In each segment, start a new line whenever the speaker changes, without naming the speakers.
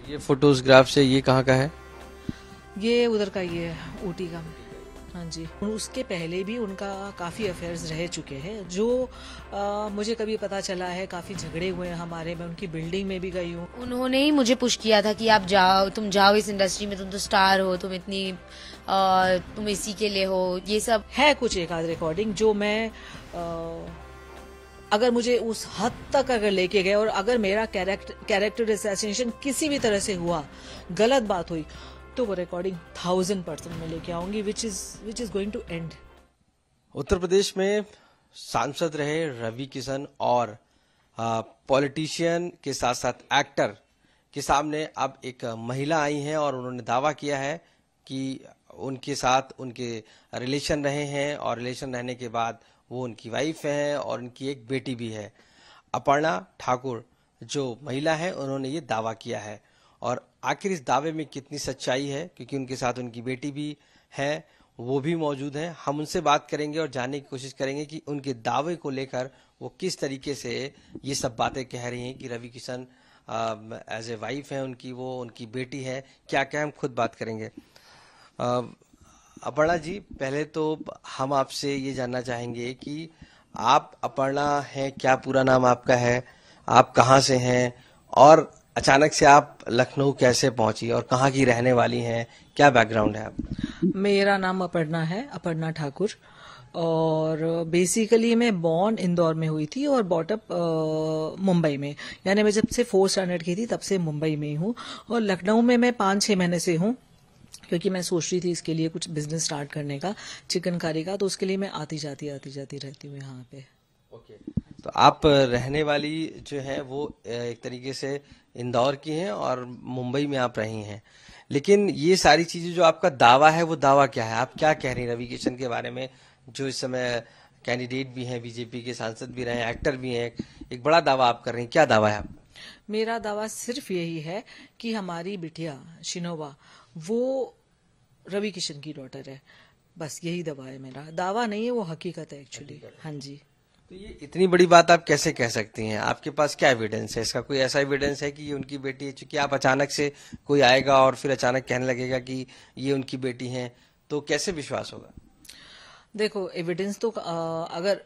ये फोटोग्राफ से ये कहाँ का है?
ये उधर का ही है, ऊटी का। हाँ जी। उसके पहले भी उनका काफ़ी अफेयर्स रह चुके हैं, जो मुझे कभी पता चला है काफ़ी झगड़े हुए हैं हमारे। मैं उनकी बिल्डिंग में भी गई हूँ।
उन्होंने ही मुझे पुश किया था कि आप जाओ, तुम जाओ इस इंडस्ट्री में, तुम तो स्टार हो, तुम इतनी तुम इसी के लिए हो। ये सब
है कुछ एक आध रिकॉर्डिंग जो मैं अगर मुझे उस हद तक अगर लेके गए और अगर मेरा कैरेक्टर असैसिनेशन किसी भी तरह से हुआ, गलत बात हुई, तो वो रिकॉर्डिंग 1000% में लेके आऊंगी, which is going to end.
Uttar Pradesh में सांसद रहे रवि किशन और पॉलिटिशियन के साथ साथ एक्टर के सामने अब एक महिला आई हैं और उन्होंने दावा किया है कि उनके साथ उनके रिलेशन रहे हैं और रिलेशन रहने के बाद वो उनकी वाइफ है और उनकी एक बेटी भी है। अपर्णा ठाकुर जो महिला है उन्होंने ये दावा किया है और आखिर इस दावे में कितनी सच्चाई है, क्योंकि उनके साथ उनकी बेटी भी है, वो भी मौजूद है। हम उनसे बात करेंगे और जानने की कोशिश करेंगे कि उनके दावे को लेकर वो किस तरीके से ये सब बातें कह रही हैं कि Ravi Kishan as a wife है उनकी, वो उनकी बेटी है, क्या क्या हम खुद बात करेंगे। अपर्णा जी, पहले तो हम आपसे ये जानना चाहेंगे कि आप अपर्णा हैं, क्या पूरा नाम आपका है, आप कहाँ से हैं और अचानक से आप लखनऊ कैसे पहुंची और कहाँ की रहने वाली हैं, क्या बैकग्राउंड है आप?
मेरा नाम अपर्णा है, अपर्णा ठाकुर। और बेसिकली मैं बॉर्न इंदौर में हुई थी और बॉटअप मुंबई में। यानी मैं जब से 4th स्टैंडर्ड की थी तब से मुंबई में ही हूँ। और लखनऊ में मैं 5-6 महीने से हूँ, क्योंकि मैं सोच रही थी इसके लिए कुछ बिजनेस स्टार्ट करने का, चिकनकारी का। तो उसके लिए मैं आती जाती रहती हूँ यहाँ पे।
ओके, तो आप रहने वाली जो है वो एक तरीके से इंदौर की हैं और मुंबई में आप रही हैं, लेकिन ये सारी चीजें जो आपका दावा है वो दावा क्या है? आप क्या कह रही हैं रवि किशन के बारे में, जो इस समय कैंडिडेट भी हैं, बीजेपी के सांसद भी रहे, एक्टर भी हैं, एक बड़ा दावा आप कर रही हैं, क्या दावा है आपका?
मेरा दावा सिर्फ यही है कि हमारी बिटिया शिनोवा वो रवि किशन की डॉटर है। बस यही दावा है मेरा। दावा नहीं है, वो हकीकत है एक्चुअली। हाँ जी।
तो ये इतनी बड़ी बात आप कैसे कह सकती हैं? आपके पास क्या एविडेंस है इसका? कोई ऐसा एविडेंस है कि ये उनकी बेटी है? चूंकि आप अचानक से कोई आएगा और फिर अचानक कहने लगेगा कि ये उनकी बेटी है, तो कैसे विश्वास होगा?
देखो, एविडेंस तो अगर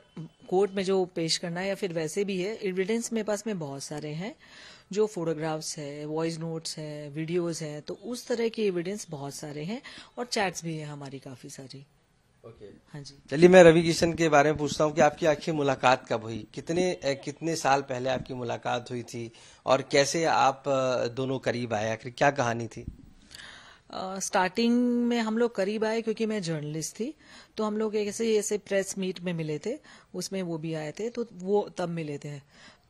कोर्ट में जो पेश करना है या फिर वैसे भी है, एविडेंस मेरे पास में बहुत सारे हैं। जो फोटोग्राफ्स है, वॉइस नोट्स है, वीडियोस है, तो उस तरह के एविडेंस बहुत सारे हैं और चैट्स भी है हमारी काफी सारी।
ओके,
हाँ जी।
चलिए मैं रवि किशन के बारे में पूछता हूँ कि आपकी आखिर मुलाकात कब हुई, कितने साल पहले आपकी मुलाकात हुई थी और कैसे आप दोनों करीब आए, आखिर क्या कहानी थी?
स्टार्टिंग में हम लोग करीब आए क्योंकि मैं जर्नलिस्ट थी। तो हम लोग ऐसे ऐसे प्रेस मीट में मिले थे, उसमें वो भी आए थे, तो वो तब मिले थे।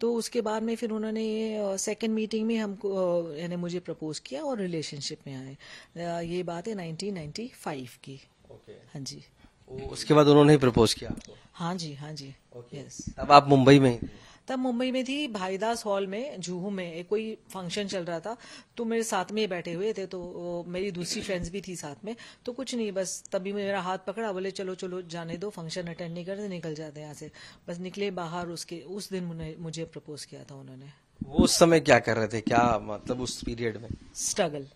तो उसके बाद में फिर उन्होंने ये सेकेंड मीटिंग में हमको यानी मुझे प्रपोज किया और रिलेशनशिप में आए। ये बात है 1995 की।
ओके,
हाँ जी।
उसके बाद उन्होंने ही प्रपोज किया आपको?
हाँ जी, हाँ जी। यस।
तब आप मुंबई में ही थे?
तब मुंबई में थी, भाईदास हॉल में जुहू में एक कोई फंक्शन चल रहा था। तो मेरे साथ में ही बैठे हुए थे, तो मेरी दूसरी फ्रेंड्स भी थी साथ में। तो कुछ नहीं, बस तभी मेरा हाथ पकड़ा, बोले चलो चलो जाने दो, फंक्शन अटेंड नहीं करते, निकल जाते हैं यहाँ से। बस निकले बाहर, उसके उस दिन मुझे प्रपोज किया था उन्होंने।
वो उस समय क्या कर रहे थे, क्या मतलब उस पीरियड में?
स्ट्रगल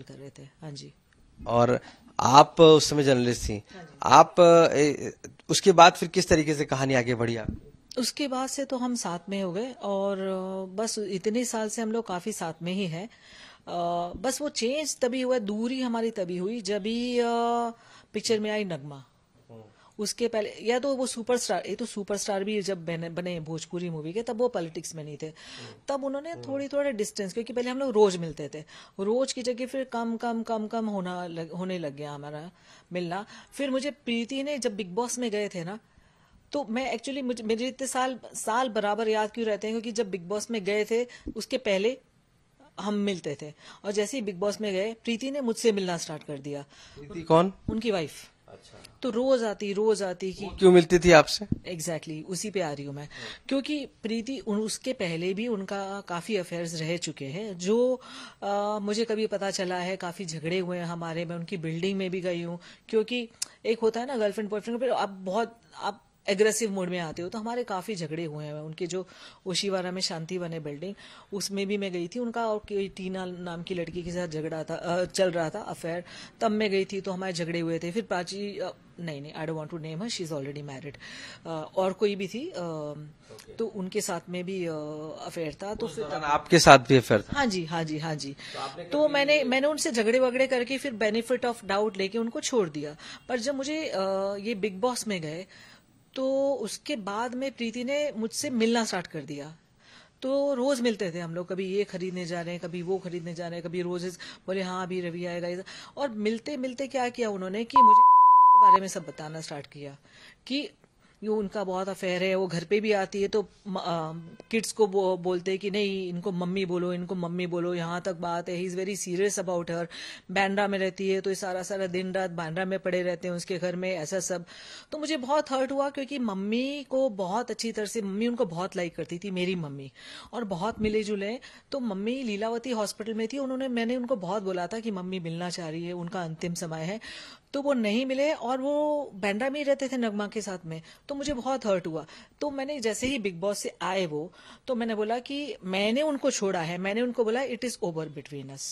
कर रहे थे। हाँ जी।
और आप उस समय जर्नलिस्ट थी। आप उसके बाद फिर किस तरीके से कहानी आगे बढ़ी आप?
उसके बाद से तो हम साथ में हो गए और बस इतने साल से हम लोग काफी साथ में ही हैं। बस वो चेंज तभी हुआ, दूरी हमारी तभी हुई जब भी पिक्चर में आई नगमा। उसके पहले या तो वो सुपरस्टार, ये तो सुपरस्टार भी जब बने भोजपुरी मूवी के, तब वो पॉलिटिक्स में नहीं थे। तब उन्होंने थोड़ी डिस्टेंस, क्योंकि पहले हम लोग रोज मिलते थे, रोज की जगह फिर कम होने लग गया हमारा मिलना। फिर मुझे प्रीति ने जब बिग बॉस में गए थे ना, तो मैं एक्चुअली मेरे इतने साल बराबर याद क्यों रहते हैं, क्योंकि जब बिग बॉस में गए थे उसके पहले हम मिलते थे, और जैसे ही बिग बॉस में गए प्रीति ने मुझसे मिलना स्टार्ट कर दिया।
प्रीति कौन?
उनकी वाइफ।
अच्छा,
तो रोज आती कि
क्यों मिलती थी आपसे?
एग्जैक्टली उसी पे आ रही हूँ मैं। क्योंकि प्रीति उसके पहले भी उनका काफी अफेयर्स रह चुके हैं, जो मुझे कभी पता चला है काफी झगड़े हुए हैं हमारे। मैं उनकी बिल्डिंग में भी गई हूँ, क्योंकि एक होता है ना गर्लफ्रेंड बॉयफ्रेंड, आप एग्रेसिव मोड में आते हो। तो हमारे काफी झगड़े हुए हैं। उनके जो ओशिवारा में शांति वन है बिल्डिंग, उसमें भी मैं गई थी। उनका और कोई टीना नाम की लड़की के साथ झगड़ा था, चल रहा था अफेयर, तब मैं गई थी तो हमारे झगड़े हुए थे। फिर प्राची, नहीं, I don't want to name her, she is already married, और कोई भी थी, तो उनके साथ में भी अफेयर था। तो फिर
आपके साथ भी अफेयर था?
हाँ जी, हाँ जी, हाँ जी। तो मैंने उनसे झगड़े वगड़े करके फिर बेनिफिट ऑफ डाउट लेके उनको छोड़ दिया। पर जब मुझे ये बिग बॉस में गए तो उसके बाद में प्रीति ने मुझसे मिलना स्टार्ट कर दिया। तो रोज मिलते थे हम लोग, कभी ये खरीदने जा रहे हैं, कभी वो खरीदने जा रहे हैं, कभी रोजेस, बोले हाँ अभी रवि आएगा इधर। और मिलते मिलते क्या किया उन्होंने कि मुझे के बारे में सब बताना स्टार्ट किया कि ये उनका बहुत अफेयर है। वो घर पे भी आती है तो किड्स को बोलते हैं कि नहीं, इनको मम्मी बोलो, इनको मम्मी बोलो, यहाँ तक बात है। He is very serious about her. Bandra में रहती है तो ये सारा सारा दिन रात बांद्रा में पड़े रहते हैं उसके घर में, ऐसा सब। तो मुझे बहुत हर्ट हुआ क्योंकि मम्मी को बहुत अच्छी तरह से, मम्मी उनको बहुत लाइक करती थी, मेरी मम्मी, और बहुत मिले जुले। तो मम्मी लीलावती हॉस्पिटल में थी, मैंने उनको बहुत बोला था कि मम्मी मिलना चाह रही है, उनका अंतिम समय है, तो वो नहीं मिले। और वो बांद्रा में ही रहते थे नगमा के साथ में। तो मुझे बहुत हर्ट हुआ। तो मैंने जैसे ही बिग बॉस से आए वो, तो मैंने बोला कि मैंने उनको छोड़ा है, मैंने उनको बोला it is over between us.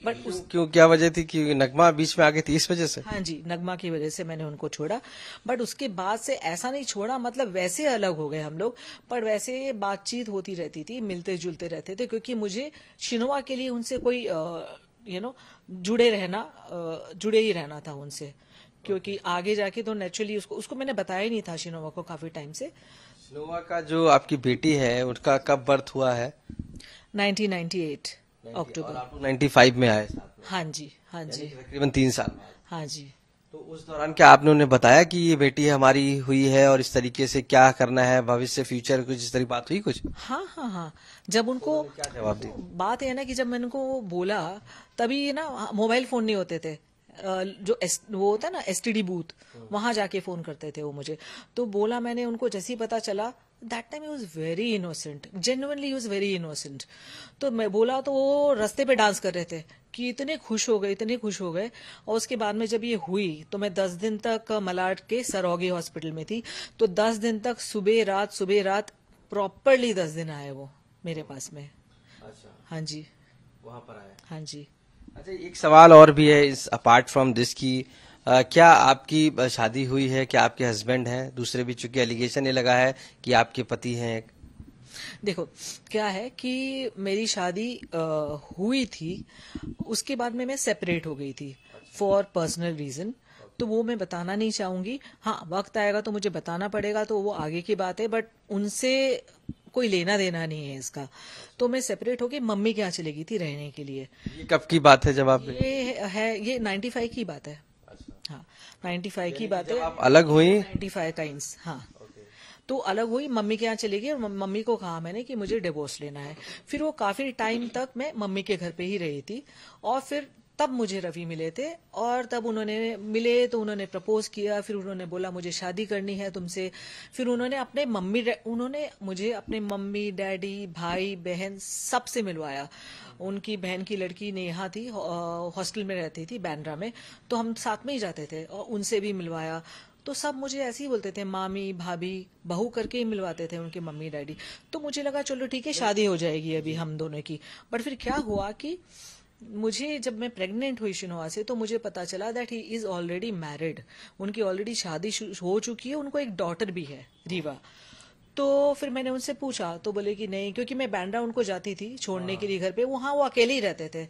But
क्यों, क्या वजह थी कि नगमा बीच में आ गई थी, इस वजह से?
हाँ जी, नगमा की वजह से मैंने उनको छोड़ा। बट उसके बाद से ऐसा नहीं छोड़ा, मतलब वैसे अलग हो गए हम लोग, पर वैसे बातचीत होती रहती थी, मिलते जुलते रहते थे, क्योंकि मुझे शिनोवा के लिए उनसे कोई जुड़े ही रहना था उनसे, क्योंकि आगे जाके तो नेचुरली उसको मैंने बताया ही नहीं था शिनोवा को काफी टाइम से।
शिनोवा का जो आपकी बेटी है उनका कब बर्थ हुआ है?
1998
और
अक्टूबर।
आप 95 में आए साथ में?
हाँ जी, हाँ जी,
तकरीबन 3 साल बाद।
हाँ जी।
तो उस दौरान क्या आपने उन्हें बताया कि ये बेटी हमारी हुई है और इस तरीके से क्या करना है भविष्य, फ्यूचर, कुछ इस तरह बात हुई कुछ?
हाँ हाँ हाँ, जब उनको
क्या जवाब दिया?
बात है ना कि जब मैंने उनको बोला, तभी ना मोबाइल फोन नहीं होते थे, वो होता है ना एसटीडी बूथ, वहां जाके फोन करते थे वो मुझे। तो बोला मैंने उनको, जैसे ही पता चला, that time he was very innocent, genuinely he was very innocent. तो मैं बोला तो वो रास्ते पे डांस कर रहे थे कि इतने खुश हो गए, इतने खुश हो गए। और उसके बाद में जब ये हुई तो मैं 10 दिन तक मलाड के सरोगी हॉस्पिटल में थी। तो 10 दिन तक सुबह रात प्रॉपरली 10 दिन आए वो मेरे पास में।
अच्छा,
हाँ जी,
वहां पर आए।
हाँ जी।
अच्छा, एक सवाल और भी है इस अपार्ट फ्रॉम दिस की, क्या आपकी शादी हुई है? क्या आपके हस्बैंड हैं? दूसरे भी, चूंकि एलिगेशन ये लगा है कि आपके पति हैं एक।
देखो क्या है कि मेरी शादी हुई थी, उसके बाद में मैं सेपरेट हो गई थी फॉर पर्सनल रीजन। तो वो मैं बताना नहीं चाहूंगी। हाँ, वक्त आएगा तो मुझे बताना पड़ेगा, तो वो आगे की बात है। बट उनसे कोई लेना देना नहीं है इसका। तो मैं सेपरेट होके मम्मी के यहाँ चली गई थी रहने के लिए।
ये कब की बात है जब आप?
ये 95 की बात है। हाँ, 95 की बात है।
आप अलग हुई?
95 का हाँ। तो अलग हुई, मम्मी के यहाँ चली गई, और मम्मी को कहा मैंने कि मुझे डिवोर्स लेना है। फिर वो काफी टाइम तक मैं मम्मी के घर पे ही रही थी। और फिर तब मुझे रवि मिले थे, और तब उन्होंने मिले तो उन्होंने प्रपोज किया। फिर उन्होंने बोला मुझे शादी करनी है तुमसे। फिर उन्होंने मुझे अपने मम्मी, डैडी, भाई, बहन सबसे मिलवाया। उनकी बहन की लड़की नेहा थी, हॉस्टल में रहती थी बांद्रा में, तो हम साथ में ही जाते थे, और उनसे भी मिलवाया। तो सब मुझे ऐसे ही बोलते थे, मामी, भाभी, बहू करके ही मिलवाते थे उनके मम्मी डैडी। तो मुझे लगा चलो ठीक है, शादी हो जाएगी अभी हम दोनों की। बट फिर क्या हुआ कि मुझे, जब मैं प्रेग्नेंट हुई शिनोआ से, तो मुझे पता चला that he is already married. उनकी ऑलरेडी शादी हो चुकी है, उनको एक डॉटर भी है, रीवा। तो फिर मैंने उनसे पूछा तो बोले कि नहीं, क्योंकि मैं बांद्रा उनको जाती थी छोड़ने के लिए घर पे, वहां वो अकेले ही रहते थे।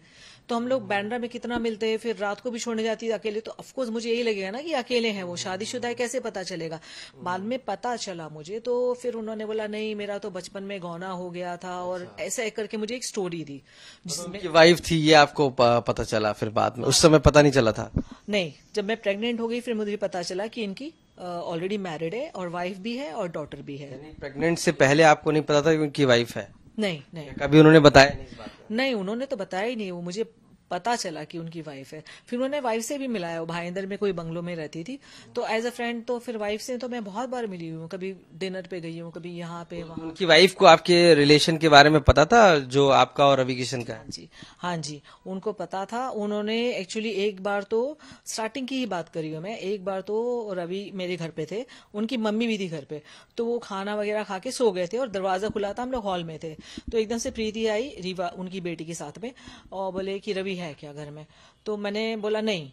तो हम लोग बांद्रा में कितना मिलते हैं, फिर रात को भी छोड़ने जाती थी अकेले। तो ऑफकोर्स मुझे यही लगेगा ना कि अकेले हैं वो, शादीशुदा है, कैसे पता चलेगा। बाद में पता चला मुझे, तो फिर उन्होंने बोला नहीं, मेरा तो बचपन में गौना हो गया था, और ऐसा करके मुझे एक स्टोरी दी जिसमें
वाइफ थी, ये आपको पता चला फिर बाद में? उस समय पता नहीं चला था?
नहीं, जब मैं प्रेग्नेंट हो गई फिर मुझे पता चला कि इनकी ऑलरेडी मैरिड है, और वाइफ भी है, और डॉटर भी है।
प्रेग्नेंट से पहले आपको नहीं पता था कि उनकी वाइफ है?
नहीं नहीं
कभी उन्होंने बताया नहीं इस बात को?
नहीं, उन्होंने तो बताया ही नहीं। वो मुझे पता चला कि उनकी वाइफ है, फिर उन्होंने वाइफ से भी मिलाया। वो भाईंदर में कोई बंगलो में रहती थी, तो एज अ फ्रेंड तो फिर वाइफ से तो मैं बहुत बार मिली हूँ, कभी डिनर पे गई हूँ, कभी यहाँ पे वहाँ।
उनकी वाइफ को आपके रिलेशन के बारे में पता था जो आपका और रवि किशन का है?
जी हाँ जी, उनको पता था। उन्होंने एक्चुअली एक बार तो स्टार्टिंग की ही बात करी हूँ मैं, एक बार तो रवि मेरे घर पे थे, उनकी मम्मी भी थी घर पे, तो वो खाना वगैरह खा के सो गए थे और दरवाजा खुला था, हम लोग हॉल में थे। तो एकदम से प्रीति आई, रीवा उनकी बेटी के साथ में, और बोले कि रवि है क्या घर में? तो मैंने बोला नहीं,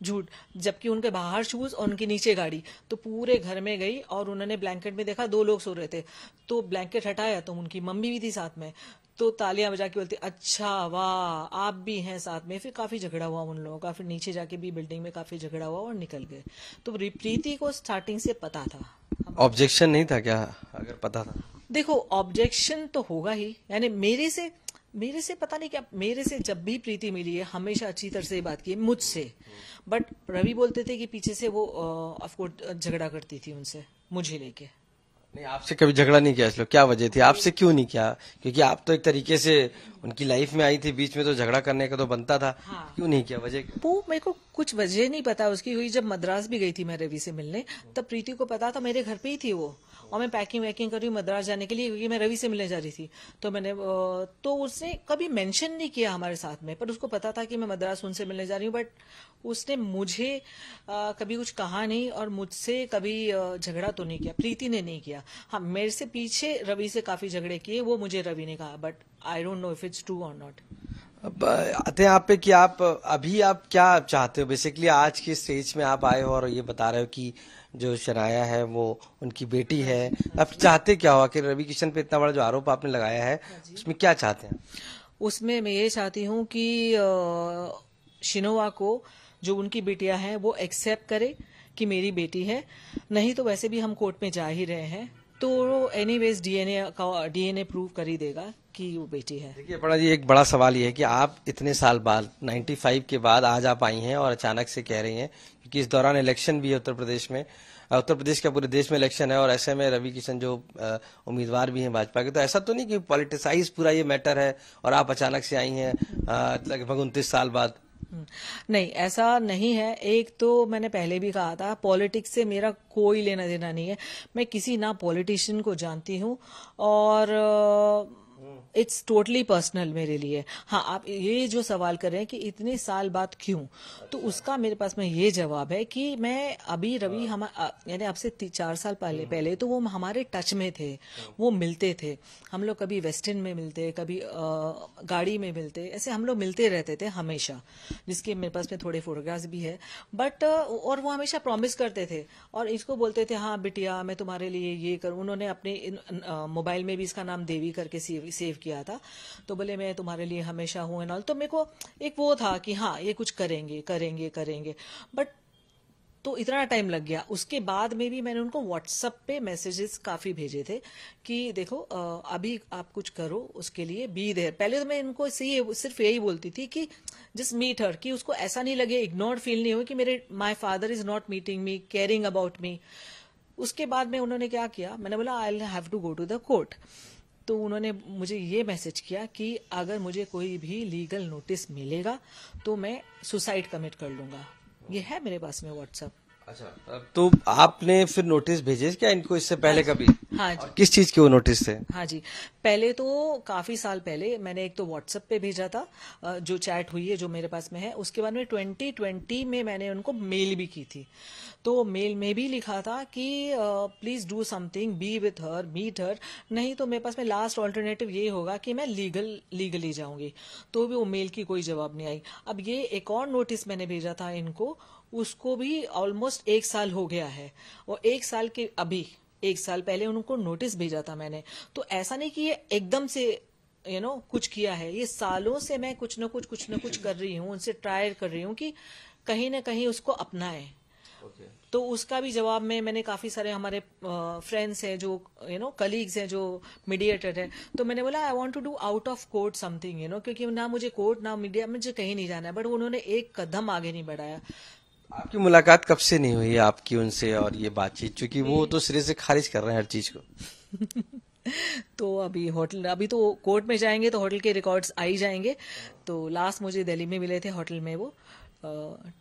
झूठ, जबकि उनके बाहर शूज और उनके नीचे गाड़ी। तो पूरे घर में गई और उन्होंने ब्लैंकेट में देखा 2 लोग सो रहे थे, तो ब्लैंकेट हटाया तो उनकी मम्मी भी थी साथ में। तो तालियां बजा के बोलती अच्छा वाह आप भी हैं साथ में। फिर काफी झगड़ा हुआ उन लोगों का, फिर नीचे जाके भी बिल्डिंग में काफी झगड़ा हुआ और निकल गए। तो प्रीति को स्टार्टिंग से पता था।
ऑब्जेक्शन नहीं था क्या अगर पता था?
देखो ऑब्जेक्शन तो होगा ही, यानी मेरे से पता नहीं क्या, मेरे से जब भी प्रीति मिली है हमेशा अच्छी तरह से बात की है मुझसे। बट रवि बोलते थे कि पीछे से वो ऑफकोर्स झगड़ा करती थी उनसे, मुझे लेके।
नहीं, आपसे कभी झगड़ा नहीं किया इसलिए? क्या वजह थी, आपसे क्यों नहीं किया? क्योंकि आप तो एक तरीके से उनकी लाइफ में आई थी, बीच में तो झगड़ा करने का तो बनता था।
हाँ।
क्यों नहीं किया, वजह?
वो मेरे को कुछ वजह नहीं पता उसकी हुई। जब मद्रास भी गई थी मैं रवि से मिलने, तब प्रीति को पता था, मेरे घर पे ही थी वो, और मैं पैकिंग वैकिंग कर रही हूँ मद्रास जाने के लिए, क्योंकि मैं रवि से मिलने जा रही थी। तो मैंने तो उसने कभी मेंशन नहीं किया हमारे साथ में, पर उसको पता था कि मैं मद्रास उनसे मिलने जा रही हूँ। बट उसने मुझे कभी कुछ कहा नहीं और मुझसे कभी झगड़ा तो नहीं किया, प्रीति ने नहीं किया। हाँ, मेरे से पीछे रवि से काफी झगड़े किए, वो मुझे रवि ने कहा, but I don't know if it's true और नॉट।
अब आते हैं आप पे कि आप अभी आप क्या चाहते हो? बेसिकली आज की स्टेज में आप आए हो और ये बता रहे हो कि जो शनाया है वो उनकी बेटी है। आप चाहते क्या हो आखिर? रवि किशन पे इतना बड़ा जो आरोप आपने लगाया है उसमें क्या चाहते हैं?
उसमें मैं ये चाहती हूँ कि शिनोवा को, जो उनकी बेटियां हैं, वो एक्सेप्ट करे कि मेरी बेटी है। नहीं तो वैसे भी हम कोर्ट में जा ही रहे हैं, तो एनीवेज डीएनए प्रूव कर ही देगा कि वो बेटी है।
देखिए बड़ा जी, एक बड़ा सवाल ये है कि आप इतने साल बाद 95 के बाद आज आप आई हैं और अचानक से कह रही हैं, क्योंकि इस दौरान इलेक्शन भी है उत्तर प्रदेश में, उत्तर प्रदेश का पूरे देश में इलेक्शन है, और ऐसे में रवि किशन जो उम्मीदवार भी हैं भाजपा के, तो ऐसा तो नहीं कि पॉलिटिसाइज पूरा ये मैटर है और आप अचानक से आई हैं लगभग 29 साल बाद?
नहीं, ऐसा नहीं है। एक तो मैंने पहले भी कहा था, पॉलिटिक्स से मेरा कोई लेना देना नहीं है। मैं किसी ना पॉलिटिशियन को जानती हूँ, और इट्स टोटली पर्सनल मेरे लिए। हाँ, आप ये जो सवाल कर रहे हैं कि इतने साल बाद क्यों, तो उसका मेरे पास में ये जवाब है कि मैं अभी रवि यानी अब से 4 साल पहले तो वो हमारे टच में थे, वो मिलते थे, हम लोग कभी वेस्ट एंड में मिलते, कभी गाड़ी में मिलते, ऐसे हम लोग मिलते रहते थे हमेशा, जिसके मेरे पास में थोड़े फोटोग्राफ्स भी है। बट और वो हमेशा प्रॉमिस करते थे और इसको बोलते थे, हाँ बिटिया मैं तुम्हारे लिए ये करूँ। उन्होंने अपने मोबाइल में भी इसका नाम देवी करके सेव किया था, तो बोले मैं तुम्हारे लिए हमेशा हूं एंड ऑल। तो मेरे को एक वो था कि हाँ ये कुछ करेंगे करेंगे करेंगे, बट तो इतना टाइम लग गया। उसके बाद में भी मैंने उनको व्हाट्सएप पे मैसेजेस काफी भेजे थे कि देखो अभी आप कुछ करो उसके लिए, बी देयर। पहले तो मैं इनको सिर्फ यही बोलती थी कि जस्ट मीट हर, कि उसको ऐसा नहीं लगे, इग्नोर फील नहीं हो कि मेरे my father is not meeting me, caring about me. उसके बाद में उन्होंने क्या किया, मैंने बोला I have to go to the court. तो उन्होंने मुझे ये मैसेज किया कि अगर मुझे कोई भी लीगल नोटिस मिलेगा तो मैं सुसाइड कमिट कर लूंगा। ये है मेरे पास में व्हाट्सएप।
अच्छा, तो आपने फिर नोटिस भेजे क्या इनको इससे पहले कभी?
हाँ जी।
और किस चीज के वो नोटिस थे?
हाँ जी, पहले तो काफी साल पहले मैंने एक तो व्हाट्सएप पे भेजा था, जो चैट हुई है जो मेरे पास में है। उसके बाद में 2020 में मैंने उनको मेल भी की थी, तो मेल में भी लिखा था कि please do something, be with her, meet her, नहीं तो मेरे पास में लास्ट ऑल्टरनेटिव ये होगा कि मैं लीगली जाऊंगी। तो भी वो मेल की कोई जवाब नहीं आई। अब ये एक और नोटिस मैंने भेजा था इनको, उसको भी ऑलमोस्ट 1 साल हो गया है, और 1 साल के अभी 1 साल पहले उनको नोटिस भेजा था मैंने। तो ऐसा नहीं कि ये एकदम से कुछ किया है, ये सालों से मैं कुछ न कुछ कर रही हूँ, उनसे ट्राई कर रही हूँ कि कहीं ना कहीं उसको अपनाए। तो उसका भी जवाब में मैंने काफी सारे हमारे फ्रेंड्स हैं जो कलीग्स हैं जो मीडिएटर है, तो मैंने बोला I want to do out of court something, क्योंकि ना मुझे कोर्ट ना मीडिया, मुझे कहीं नहीं जाना है। बट उन्होंने एक कदम आगे नहीं बढ़ाया।
आपकी मुलाकात कब से नहीं हुई आपकी उनसे और ये बातचीत, क्योंकि वो तो सिरे से खारिज कर रहे हैं हर चीज को?
तो अभी तो कोर्ट में जाएंगे तो होटल के रिकॉर्ड्स आ ही जाएंगे। तो लास्ट मुझे दिल्ली में मिले थे होटल में, वो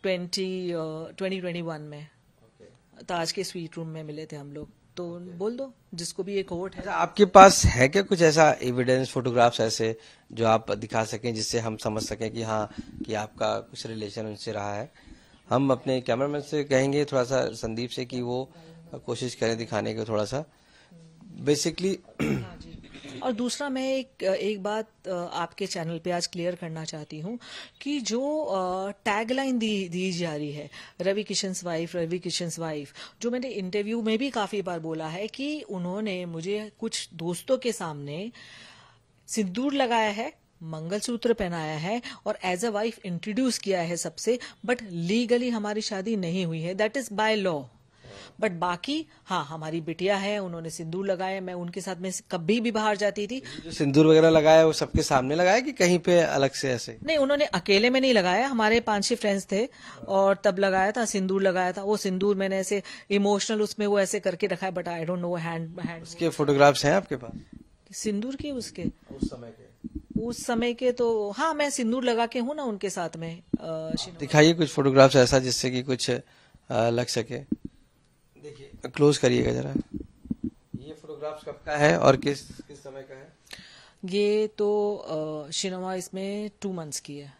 2021 में ताज के स्वीट रूम में मिले थे हम लोग। तो बोल दो जिसको भी ये कोर्ट है।
अच्छा, आपके पास है क्या कुछ ऐसा एविडेंस, फोटोग्राफ्स ऐसे जो आप दिखा सकें जिससे हम समझ सकें कि हाँ कि आपका कुछ रिलेशन उनसे रहा है? हम अपने कैमरामैन से कहेंगे थोड़ा सा, संदीप से, कि वो कोशिश करें दिखाने की थोड़ा सा बेसिकली।
हाँ जी। और दूसरा मैं एक बात आपके चैनल पे आज क्लियर करना चाहती हूँ कि जो टैगलाइन दी जा रही है, रवि किशन्स वाइफ, जो मैंने इंटरव्यू में भी काफी बार बोला है कि उन्होंने मुझे कुछ दोस्तों के सामने सिंदूर लगाया है, मंगलसूत्र पहनाया है और एज अ वाइफ इंट्रोड्यूस किया है सबसे, बट लीगली हमारी शादी नहीं हुई है, that is by law. But बाकी हाँ, हमारी बिटिया है, उन्होंने सिंदूर लगाया, मैं उनके साथ में कभी भी बाहर जाती थी।
जो सिंदूर वगैरह लगाया वो सबके सामने लगाया कि कहीं पे अलग से ऐसे?
नहीं, उन्होंने अकेले में नहीं लगाया, हमारे 5-6 फ्रेंड्स थे और तब लगाया था, सिंदूर लगाया था। वो सिंदूर मैंने ऐसे इमोशनल उसमें वो ऐसे करके रखा है, but I don't know hand
उसके फोटोग्राफ्स हैं आपके पास
सिंदूर के उसके
उस समय के?
उस समय के तो हाँ, मैं सिंदूर लगा के हूँ ना उनके साथ में।
दिखाइए कुछ फोटोग्राफ्स ऐसा जिससे कि कुछ लग सके। देखिए, क्लोज करिएगा जरा। ये फोटोग्राफ्स कब का है और किस किस समय का है?
ये तो शिनोवा इसमें 2 मंथ्स की है।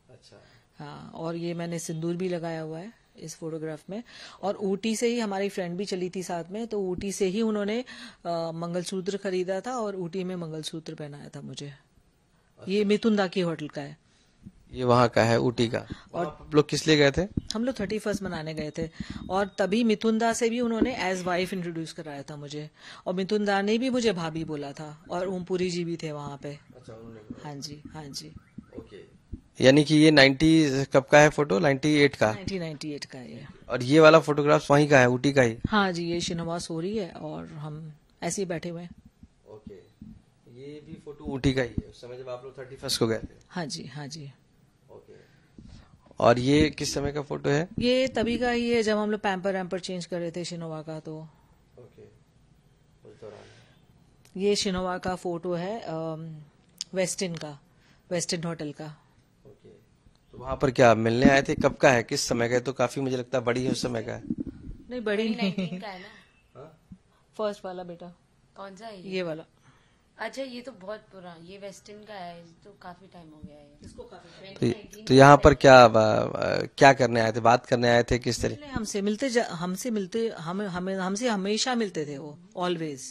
अच्छा।
हाँ, और ये मैंने सिंदूर भी लगाया हुआ है इस फोटोग्राफ में। और ऊटी से ही हमारी फ्रेंड भी चली थी साथ में, तो ऊटी से ही उन्होंने मंगलसूत्र खरीदा था और ऊटी में मंगलसूत्र पहनाया था मुझे। ये मिथुन दा की होटल का है।
ये वहाँ का है, ऊटी का। और आप लोग किस लिए गए थे?
हम लोग 31st मनाने गए थे और तभी मिथुन दा से भी उन्होंने एज वाइफ इंट्रोड्यूस कराया था मुझे, और मिथुन दा ने भी मुझे भाभी बोला था, और ओमपुरी जी भी थे वहाँ पे।
अच्छा, उन्होंने।
हाँ जी, हाँ जी।
ओके। यानी कि ये 90 कब का है फोटो? 98 का?
1998 का है ये।
और ये वाला फोटोग्राफ वहीं का है, ऊटी का ही?
हाँ जी, ये शिनवास हो रही है और हम ऐसे ही बैठे हुए हैं।
ओके। ये भी फोटो ऊटी का ही है, उस समय जब आप लोग 31st को गए थे?
हाँ जी, हाँ जी।
ओके। और ये किस समय का फोटो है?
ये तभी का ही है जब हम लोग पैम्पर चेंज कर रहे थे शिनोवा का। तो
ओके, उस दौरान।
ये शिनोवा का फोटो है वेस्टिन होटल का।
ओके। तो वहाँ पर क्या मिलने आए थे? कब का है, किस समय का है? तो काफी मुझे लगता है बड़ी है, उस समय का है।
नहीं, बड़ी नहीं,
2019 का है ना?
फर्स्ट वाला बेटा,
कौन सा है
ये वाला।
अच्छा, ये तो बहुत पुराना, ये वेस्टर्न का है, तो काफी टाइम हो गया है इसको।
तो यहाँ पर क्या करने आए थे, बात करने आए थे, किस तरह?
हमसे हमेशा मिलते थे वो, ऑलवेज।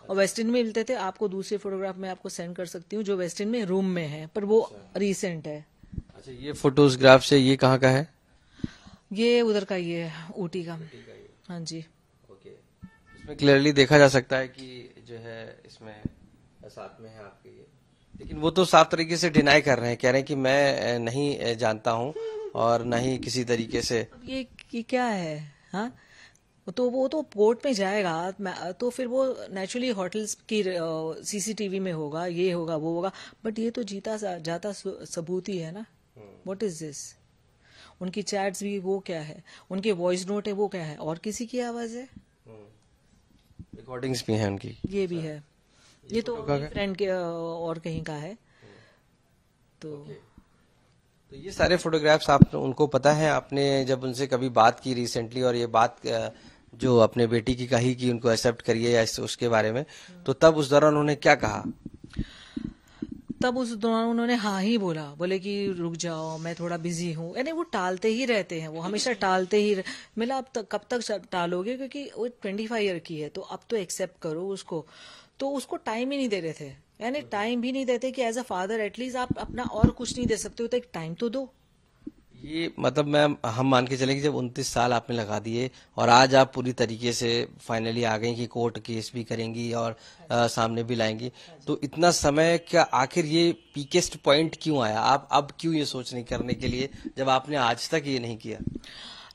और वेस्टर्न में मिलते थे। आपको दूसरे फोटोग्राफ में आपको सेंड कर सकती हूँ जो वेस्टर्न में रूम में है, पर वो रिसेंट है।
अच्छा, ये फोटोग्राफ से ये कहाँ का है?
ये उधर का ही है, ऊटी का। हाँ जी।
ओके। इसमें क्लियरली देखा जा सकता है कि जो है इसमें साथ में है आपके ये, लेकिन वो तो साफ तरीके से डिनाई कर रहे हैं, कह रहे हैं कि मैं नहीं जानता हूँ और न ही किसी तरीके से।
ये क्या है? हाँ, तो वो तो कोर्ट में जाएगा, तो फिर वो नेचुरली होटल्स की सीसीटीवी में होगा, ये होगा, वो होगा, बट ये तो जाता सबूत ही है ना। What is this? उनकी चैट्स भी वो क्या है, उनके वॉइस नोट है वो क्या है, और किसी की आवाज है,
रिकॉर्डिंग्स भी हैं उनकी।
ये भी है। ये तो फ्रेंड के और कहीं का है। तो
ये सारे फोटोग्राफ्स आप उनको पता है? आपने जब उनसे कभी बात की रिसेंटली और ये बात जो अपने बेटी की कही कि उनको एक्सेप्ट करिए या उसके बारे में, तो तब उस दौरान उन्होंने क्या कहा?
तब उस दौरान उन्होंने हाँ ही बोले कि रुक जाओ, मैं थोड़ा बिजी हूँ। यानी वो टालते ही रहते हैं, वो हमेशा टालते ही मिला। अब तक कब तक टालोगे, क्योंकि वो 25 ईयर की है, तो अब तो एक्सेप्ट करो उसको। तो उसको टाइम ही नहीं दे रहे थे, यानी टाइम भी नहीं देते कि एज अ फादर एटलीस्ट आप अपना और कुछ नहीं दे सकते हो तो एक टाइम तो दो।
ये मतलब मैम, हम मान के चले कि जब 29 साल आपने लगा दिए और आज आप पूरी तरीके से फाइनली आ गई कि कोर्ट केस भी करेंगी और सामने भी लाएंगी, तो इतना समय क्या आखिर ये पीकेस्ट पॉइंट क्यों आया? आप अब क्यों ये सोच नहीं करने के लिए जब आपने आज तक ये नहीं किया?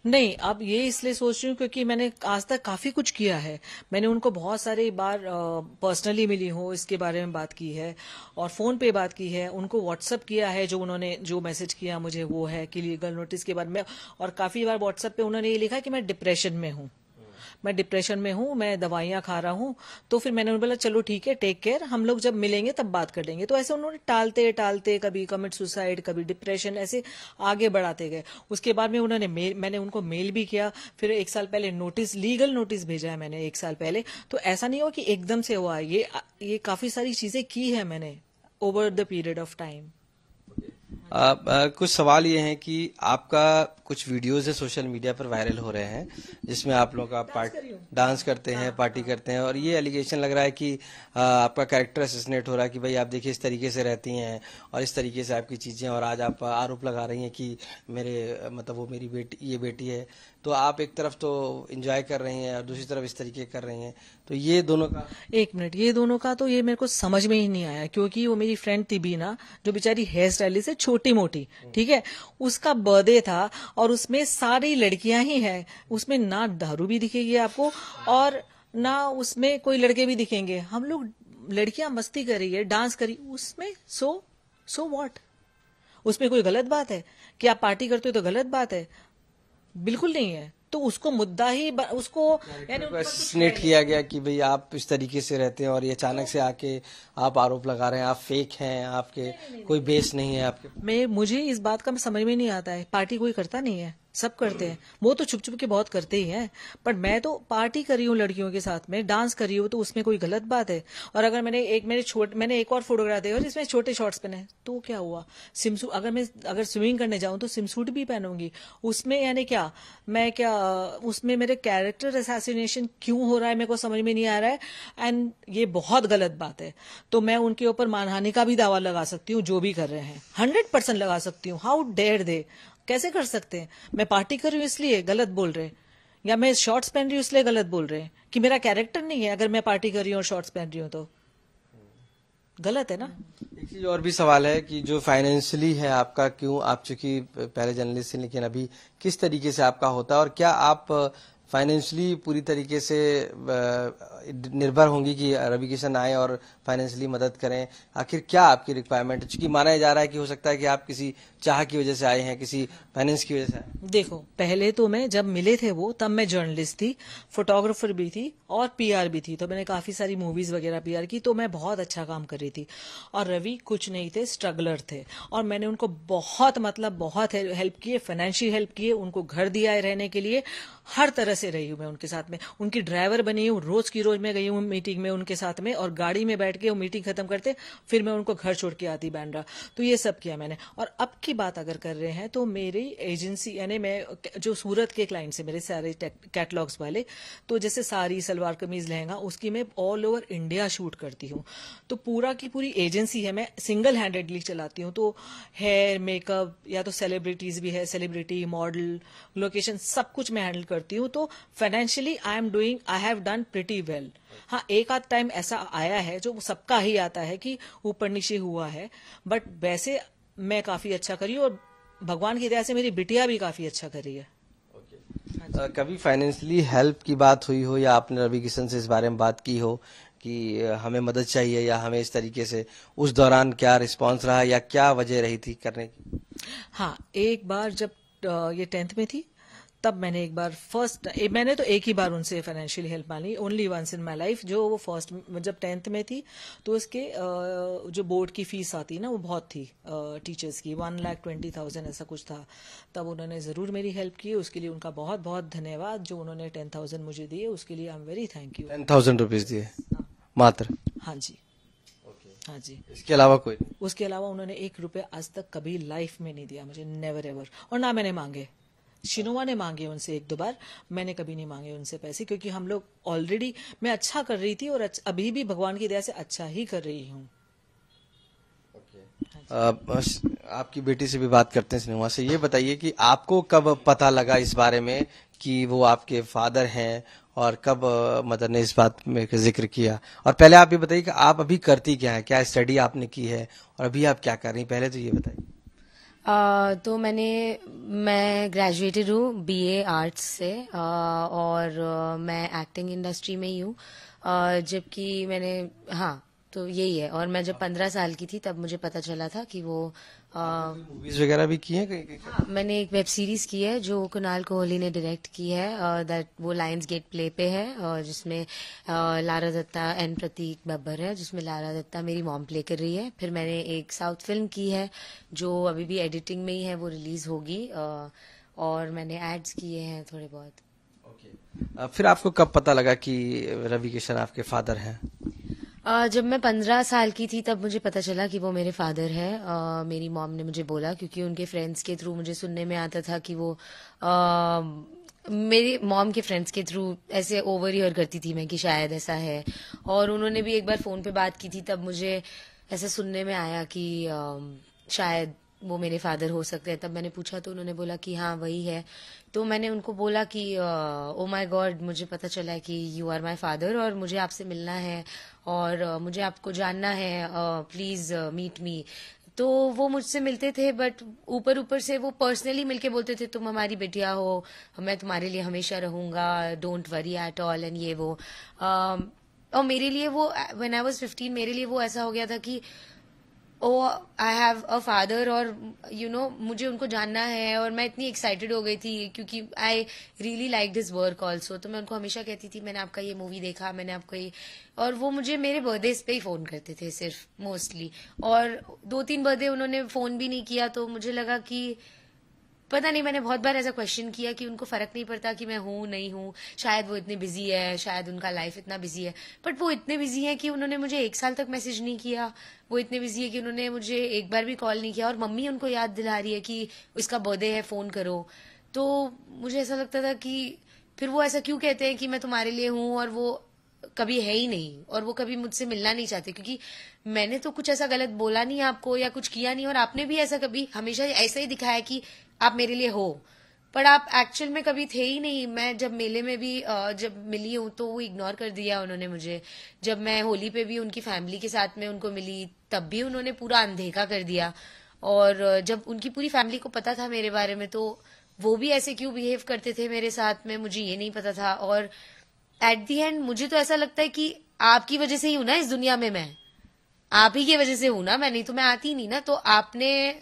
नहीं, अब ये इसलिए सोच रही हूँ क्योंकि मैंने आज तक काफी कुछ किया है। मैंने उनको बहुत सारे बार पर्सनली मिली हूँ, इसके बारे में बात की है और फोन पे बात की है, उनको व्हाट्सएप किया है, जो उन्होंने जो मैसेज किया मुझे वो है कि लीगल नोटिस के बाद में। और काफी बार व्हाट्सएप पे उन्होंने ये लिखा कि मैं डिप्रेशन में हूँ, मैं डिप्रेशन में हूँ, मैं दवाइयाँ खा रहा हूँ। तो फिर मैंने बोला चलो ठीक है, टेक केयर, हम लोग जब मिलेंगे तब बात कर लेंगे। तो ऐसे उन्होंने टालते टालते कभी कमिट सुसाइड, कभी डिप्रेशन, ऐसे आगे बढ़ाते गए। उसके बाद में मैंने उनको मेल भी किया। फिर 1 साल पहले नोटिस, लीगल नोटिस भेजा है मैंने 1 साल पहले। तो ऐसा नहीं हुआ कि एकदम से हुआ, ये काफी सारी चीजें की है मैंने over the period of time.
कुछ सवाल ये हैं कि आपका कुछ वीडियोस है सोशल मीडिया पर वायरल हो रहे हैं जिसमें आप लोग डांस करते हैं, पार्टी करते हैं, और ये एलिगेशन लग रहा है कि आपका कैरेक्टर असैसिनेट हो रहा है कि भाई आप देखिए इस तरीके से रहती हैं और इस तरीके से आपकी चीजें, और आज आप आरोप लगा रही हैं कि मेरे मतलब वो मेरी बेटी, ये बेटी है। तो आप एक तरफ तो एंजॉय कर रही हैं और दूसरी तरफ इस तरीके कर रही हैं, तो ये दोनों का
1 मिनट, ये दोनों का तो ये मेरे को समझ में ही नहीं आया, क्योंकि वो मेरी फ्रेंड थी बीना, जो बेचारी हेयर स्टाइलिस्ट है, छोटी मोटी, ठीक है। उसका बर्थडे था और उसमें सारी लड़कियां ही हैं, उसमें ना दारू भी दिखेगी आपको और ना उसमें कोई लड़के भी दिखेंगे। हम लोग लड़कियां मस्ती कर रही है, डांस करी, उसमें सो व्हाट? उसमें कोई गलत बात है? कि आप पार्टी करते हो तो गलत बात है? बिल्कुल नहीं है। तो उसको मुद्दा ही उसको यानी
असैसिनेट किया गया कि भाई आप इस तरीके से रहते हैं और ये अचानक से आके आप आरोप लगा रहे हैं, आप फेक हैं, आपके कोई बेस नहीं है आपके।
मुझे इस बात का समझ में नहीं आता है। पार्टी कोई करता नहीं है, सब करते हैं। वो तो छुप छुप के बहुत करते ही हैं, पर मैं तो पार्टी कर रही हूँ लड़कियों के साथ में, डांस कर रही हूँ, तो उसमें कोई गलत बात है? और अगर मैंने एक और फोटोग्राफ देखा जिसमें छोटे शॉर्ट्स पहने, तो क्या हुआ? सिमसूट, अगर स्विमिंग करने जाऊं तो सिमसूट भी पहनूंगी उसमें, यानी क्या मैं क्या उसमें मेरे कैरेक्टर असैसिनेशन क्यों हो रहा है, मेरे को समझ में नहीं आ रहा है। एंड ये बहुत गलत बात है। तो मैं उनके ऊपर मानहानि का भी दावा लगा सकती हूँ, जो भी कर रहे हैं 100% लगा सकती हूँ। हाउ डेयर दे, कैसे कर सकते हैं? मैं पार्टी कर रही हूँ इसलिए गलत बोल रहे, या मैं शॉर्ट्स पहन रही हूँ इसलिए गलत बोल रहे हैं? कि मेरा कैरेक्टर नहीं है अगर मैं पार्टी कर रही हूँ और शॉर्ट्स पहन रही हूँ तो गलत है ना।
एक चीज और भी सवाल है कि जो फाइनेंशियली है आपका, क्यों आप चूंकि पहले जर्नलिस्ट हैं लेकिन अभी किस तरीके से आपका होता है, और क्या आप फाइनेंशियली पूरी तरीके से निर्भर होंगी कि रवि किशन आए और फाइनेंशियली मदद करें? आखिर क्या आपकी रिक्वायरमेंट है, चूंकि माना जा रहा है कि हो सकता है कि आप किसी चाह की वजह से आए हैं, किसी फाइनेंस की वजह से आए?
देखो, पहले तो मैं जब मिले थे वो, तब मैं जर्नलिस्ट थी, फोटोग्राफर भी थी और पीआर भी थी। तो मैंने काफी सारी मूवीज वगैरह पीआर की, तो मैं बहुत अच्छा काम कर रही थी। और रवि कुछ नहीं थे, स्ट्रगलर थे, और मैंने उनको बहुत हेल्प किए, फाइनेंशियल हेल्प किए, उनको घर दिया है रहने के लिए, हर तरह से रही हूँ मैं उनके साथ में। उनकी ड्राइवर बनी हूँ, रोज की रोज मैं गई हूँ मीटिंग में उनके साथ में, और गाड़ी में बैठ के वो मीटिंग खत्म करते, फिर मैं उनको घर छोड़ के आती बांद्रा। तो ये सब किया मैंने। और अब की बात अगर कर रहे हैं तो मेरी एजेंसी, यानी मैं जो सूरत के क्लाइंट्स है मेरे सारे कैटलॉग्स वाले, तो जैसे साड़ी, सलवार कमीज, लहंगा, उसकी मैं ऑल ओवर इंडिया शूट करती हूँ। तो पूरा की पूरी एजेंसी है, मैं सिंगल हैंडेडली चलाती हूँ। तो हेयर, मेकअप, या तो सेलिब्रिटीज भी है, सेलिब्रिटी, मॉडल, लोकेशन, सब कुछ मैं हैंडल करती हूँ। तो financially I have done pretty well. हाँ, एक आध टाइम ऐसा आया है, जो सबका ही आता है, कि ऊपर नीचे हुआ है, बट वैसे मैं काफी अच्छा करी, और भगवान की दया से मेरी बिटिया भी काफी अच्छा करी है।
कभी फाइनेंशियली हेल्प की बात हुई हो, या आपने रवि किशन से इस बारे में बात की हो कि हमें मदद चाहिए या हमें इस तरीके से? उस दौरान क्या रिस्पांस रहा या क्या वजह रही थी करने की?
हाँ, एक बार जब ये 10th में थी, तब मैंने मैंने तो एक ही बार उनसे फाइनेंशियल हेल्प मांगी, only once in my life. जो वो जब 10th में थी, तो उसके जो बोर्ड की फीस आती ना, वो बहुत थी टीचर्स की, 1,20,000 ऐसा कुछ था। तब उन्होंने जरूर मेरी हेल्प की, उसके लिए उनका बहुत बहुत धन्यवाद। जो उन्होंने 10,000 मुझे दिए, उसके लिए I am very thank you.
10,000 rupees दिए मात्र?
हाँ जी, हाँ जी।
इसके अलावा कोई?
उसके अलावा उन्होंने 1 रुपया आज तक कभी लाइफ में नहीं दिया मुझे, नेवर एवर। और ना मैंने मांगे, शिनोवा ने मांगे उनसे 1-2 बार, मैंने कभी नहीं मांगे उनसे पैसे, क्योंकि हम लोग ऑलरेडी, मैं अच्छा कर रही थी, और अभी भी भगवान की दया से अच्छा ही कर रही हूँ।
आपकी बेटी से भी बात करते हैं सिनेमा से। ये बताइए कि आपको कब पता लगा इस बारे में कि वो आपके फादर हैं, और कब मदर ने इस बात में जिक्र किया? और पहले आप ये बताइए कि आप अभी करती क्या है, क्या स्टडी आपने की है, और अभी आप क्या कर रही हैं? पहले तो ये बताइए।
तो मैं ग्रेजुएटेड हूँ बीए आर्ट्स से, और मैं एक्टिंग इंडस्ट्री में ही हूँ। जबकि मैंने, हाँ, तो यही है। और मैं जब 15 साल की थी तब मुझे पता चला था कि वो
मूवीज वगैरह भी की हैं कहीं?
हाँ, मैंने एक वेब सीरीज की है जो कुणाल कोहली ने डायरेक्ट की है, दैट वो लायंस गेट प्ले पे है, जिसमें लारा दत्ता एंड प्रतीक बब्बर है, जिसमें लारा दत्ता मेरी मॉम प्ले कर रही है। फिर मैंने एक साउथ फिल्म की है जो अभी भी एडिटिंग में ही है, वो रिलीज होगी, और मैंने एड्स किए हैं थोड़े बहुत।
फिर आपको कब पता लगा कि रवि किशन आपके फादर हैं?
जब मैं 15 साल की थी तब मुझे पता चला कि वो मेरे फादर है। मेरी मॉम ने मुझे बोला, क्योंकि उनके फ्रेंड्स के थ्रू मुझे सुनने में आता था कि वो मेरी मॉम के फ्रेंड्स के थ्रू ऐसे ओवर ईयर करती थी मैं कि शायद ऐसा है। और उन्होंने भी एक बार फोन पे बात की थी, तब मुझे ऐसा सुनने में आया कि शायद वो मेरे फादर हो सकते हैं। तब मैंने पूछा तो उन्होंने बोला कि हाँ वही है। तो मैंने उनको बोला कि ओ माय गॉड, मुझे पता चला है कि यू आर माय फादर और मुझे आपसे मिलना है और मुझे आपको जानना है, प्लीज मीट मी। तो वो मुझसे मिलते थे, बट ऊपर ऊपर से वो पर्सनली मिलके बोलते थे तुम हमारी बेटिया हो, मैं तुम्हारे लिए हमेशा रहूंगा, don't worry at all and ये वो। और मेरे लिए वो व्हेन आई वाज 15 मेरे लिए वो ऐसा हो गया था कि ओ आई हैव अ फादर, और मुझे उनको जानना है। और मैं इतनी एक्साइटेड हो गई थी क्योंकि I really like this work also. तो मैं उनको हमेशा कहती थी मैंने आपका ये मूवी देखा, मैंने आपका ये, और वो मुझे मेरे बर्थडे पे ही फोन करते थे सिर्फ मोस्टली। और 2-3 बर्थडे उन्होंने फोन भी नहीं किया, तो मुझे लगा कि पता नहीं, मैंने बहुत बार ऐसा क्वेश्चन किया कि उनको फर्क नहीं पड़ता कि मैं हूं नहीं हूं, शायद वो इतने बिजी है, शायद उनका लाइफ इतना बिजी है। बट वो इतने बिजी है कि उन्होंने मुझे 1 साल तक मैसेज नहीं किया, वो इतने बिजी है कि उन्होंने मुझे एक बार भी कॉल नहीं किया, और मम्मी उनको याद दिला रही है कि उसका बर्थडे है, फोन करो। तो मुझे ऐसा लगता था कि फिर वो ऐसा क्यों कहते हैं कि मैं तुम्हारे लिए हूं, और वो कभी है ही नहीं, और वो कभी मुझसे मिलना नहीं चाहते, क्योंकि मैंने तो कुछ ऐसा गलत बोला नहीं आपको या कुछ किया नहीं, और आपने भी ऐसा कभी हमेशा ऐसा ही दिखाया कि आप मेरे लिए हो, पर आप एक्चुअल में कभी थे ही नहीं। मैं जब मेले में भी जब मिली हूं तो वो इग्नोर कर दिया उन्होंने मुझे। जब मैं होली पे भी उनकी फैमिली के साथ में उनको मिली तब भी उन्होंने पूरा अनदेखा कर दिया। और जब उनकी पूरी फैमिली को पता था मेरे बारे में, तो वो भी ऐसे क्यों बिहेव करते थे मेरे साथ में, मुझे ये नहीं पता था। और एट दी एंड मुझे तो ऐसा लगता है कि आपकी वजह से ही हूं ना इस दुनिया में, मैं आप ही की वजह से हूं ना, मैं नहीं तो मैं आती ही नहीं ना। तो आपने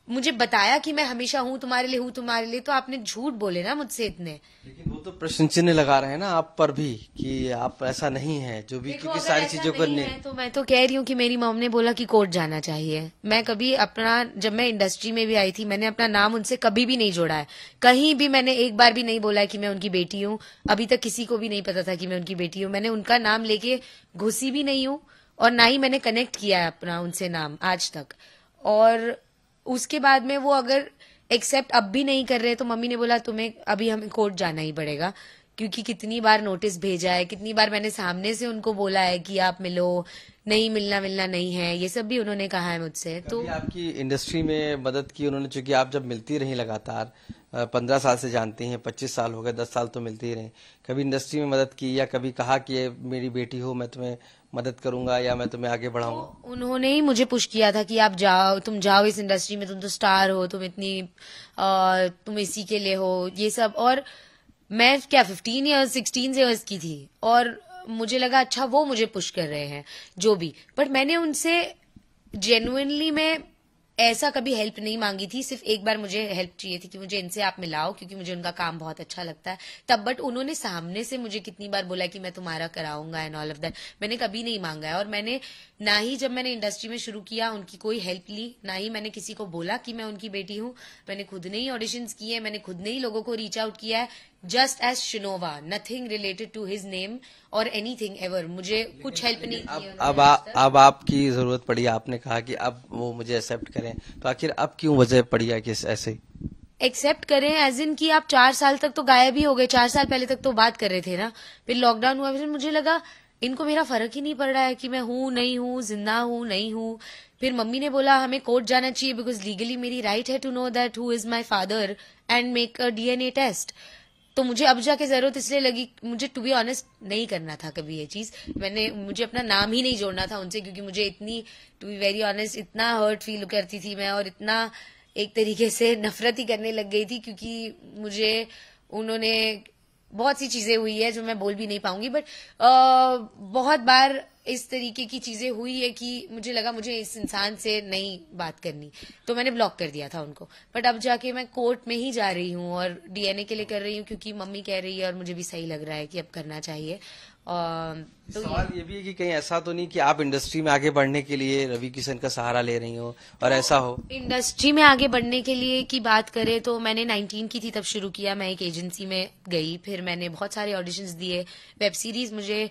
मुझे बताया कि मैं हमेशा हूं तुम्हारे लिए, हूं तुम्हारे लिए, तो आपने झूठ बोले ना मुझसे इतने।
लेकिन वो तो प्रश्न चिन्ह लगा रहे हैं ना आप पर भी कि आप ऐसा नहीं है जो भी, क्योंकि सारी चीजों को
नहीं है तो मैं तो कह रही हूँ कि मेरी मॉम ने बोला कि कोर्ट जाना चाहिए। मैं कभी अपना, जब मैं इंडस्ट्री में भी आई थी, मैंने अपना नाम उनसे कभी भी नहीं जोड़ा है, कहीं भी मैंने एक बार भी नहीं बोला है कि मैं उनकी बेटी हूँ। अभी तक किसी को भी नहीं पता था कि मैं उनकी बेटी हूँ। मैंने उनका नाम लेके घुसी भी नहीं हूँ, और ना ही मैंने कनेक्ट किया है अपना उनसे नाम आज तक। और उसके बाद में वो अगर एक्सेप्ट अब भी नहीं कर रहे, तो मम्मी ने बोला तुम्हें अभी हमें कोर्ट जाना ही पड़ेगा, क्योंकि कितनी बार नोटिस भेजा है, कितनी बार मैंने सामने से उनको बोला है कि आप मिलो, नहीं मिलना मिलना नहीं है, ये सब भी उन्होंने कहा है मुझसे। तो
आपकी इंडस्ट्री में मदद की उन्होंने, चूंकि आप जब मिलती रही लगातार, 15 साल से जानती हैं, 25 साल हो गए, 10 साल तो मिलती ही रही, कभी इंडस्ट्री में मदद की या कभी कहा कि ये मेरी बेटी हो, मैं तुम्हें मदद करूंगा या मैं तुम्हें आगे बढ़ाऊंगा?
तो उन्होंने ही मुझे पुश किया था कि आप जाओ, तुम जाओ इस इंडस्ट्री में, तुम तो स्टार हो, तुम इतनी तुम इसी के लिए हो, ये सब। और मैं क्या 15 ईयर्स 16 ईयर्स की थी, और मुझे लगा अच्छा वो मुझे पुश कर रहे हैं जो भी। बट मैंने उनसे जेन्युइनली में ऐसा कभी हेल्प नहीं मांगी थी, सिर्फ एक बार मुझे हेल्प चाहिए थी कि मुझे इनसे आप मिलाओ, क्योंकि मुझे उनका काम बहुत अच्छा लगता है तब। बट उन्होंने सामने से मुझे कितनी बार बोला कि मैं तुम्हारा कराऊंगा एंड ऑल ऑफ दैट, मैंने कभी नहीं मांगा है। और मैंने ना ही जब मैंने इंडस्ट्री में शुरू किया उनकी कोई हेल्प ली, ना ही मैंने किसी को बोला कि मैं उनकी बेटी हूँ। मैंने खुद ने ही ऑडिशंस किए, मैंने खुद ने ही लोगों को रीच आउट किया है, जस्ट एज शिनोवा, nothing related to his name और एनीथिंग एवर। मुझे कुछ हेल्प नहीं की।
अब आपकी जरूरत पड़ी, आपने कहा कि अब वो मुझे एक्सेप्ट करें, तो आखिर अब क्यों वजह पड़ी है कि ऐसे ही
एक्सेप्ट करें? एज इन कि आप 4 साल तक तो गायब ही हो गए, 4 साल पहले तक तो बात कर रहे थे ना, फिर लॉकडाउन हुआ, फिर मुझे लगा इनको मेरा फर्क ही नहीं पड़ रहा है कि मैं हूं नहीं हूं, जिंदा हूं नहीं हूं। फिर मम्मी ने बोला हमें कोर्ट जाना चाहिए, बिकॉज लीगली मेरी राइट है to know that who is my father and make a DNA test. तो मुझे अब जाके जरूरत इसलिए लगी, मुझे टू बी ऑनेस्ट नहीं करना था कभी ये चीज, मुझे अपना नाम ही नहीं जोड़ना था उनसे, क्योंकि मुझे इतनी, टू बी वेरी ऑनेस्ट, इतना हर्ट फील करती थी मैं, और इतना एक तरीके से नफरत ही करने लग गई थी, क्योंकि मुझे उन्होंने बहुत सी चीजें हुई है जो मैं बोल भी नहीं पाऊंगी, बट बहुत बार इस तरीके की चीजें हुई है कि मुझे लगा मुझे इस इंसान से नहीं बात करनी, तो मैंने ब्लॉक कर दिया था उनको। बट अब जाके मैं कोर्ट में ही जा रही हूँ और डीएनए के लिए कर रही हूँ, क्योंकि मम्मी कह रही है और मुझे भी सही लग रहा है कि अब करना चाहिए। तो
सवाल ये भी है कि कहीं ऐसा तो नहीं कि आप इंडस्ट्री में आगे बढ़ने के लिए रवि किशन का सहारा ले रही हो और ऐसा हो।
इंडस्ट्री में आगे बढ़ने के लिए की बात करें तो मैंने 19 की थी तब शुरू किया। मैं एक एजेंसी में गई, फिर मैंने बहुत सारे ऑडिशंस दिए। वेब सीरीज मुझे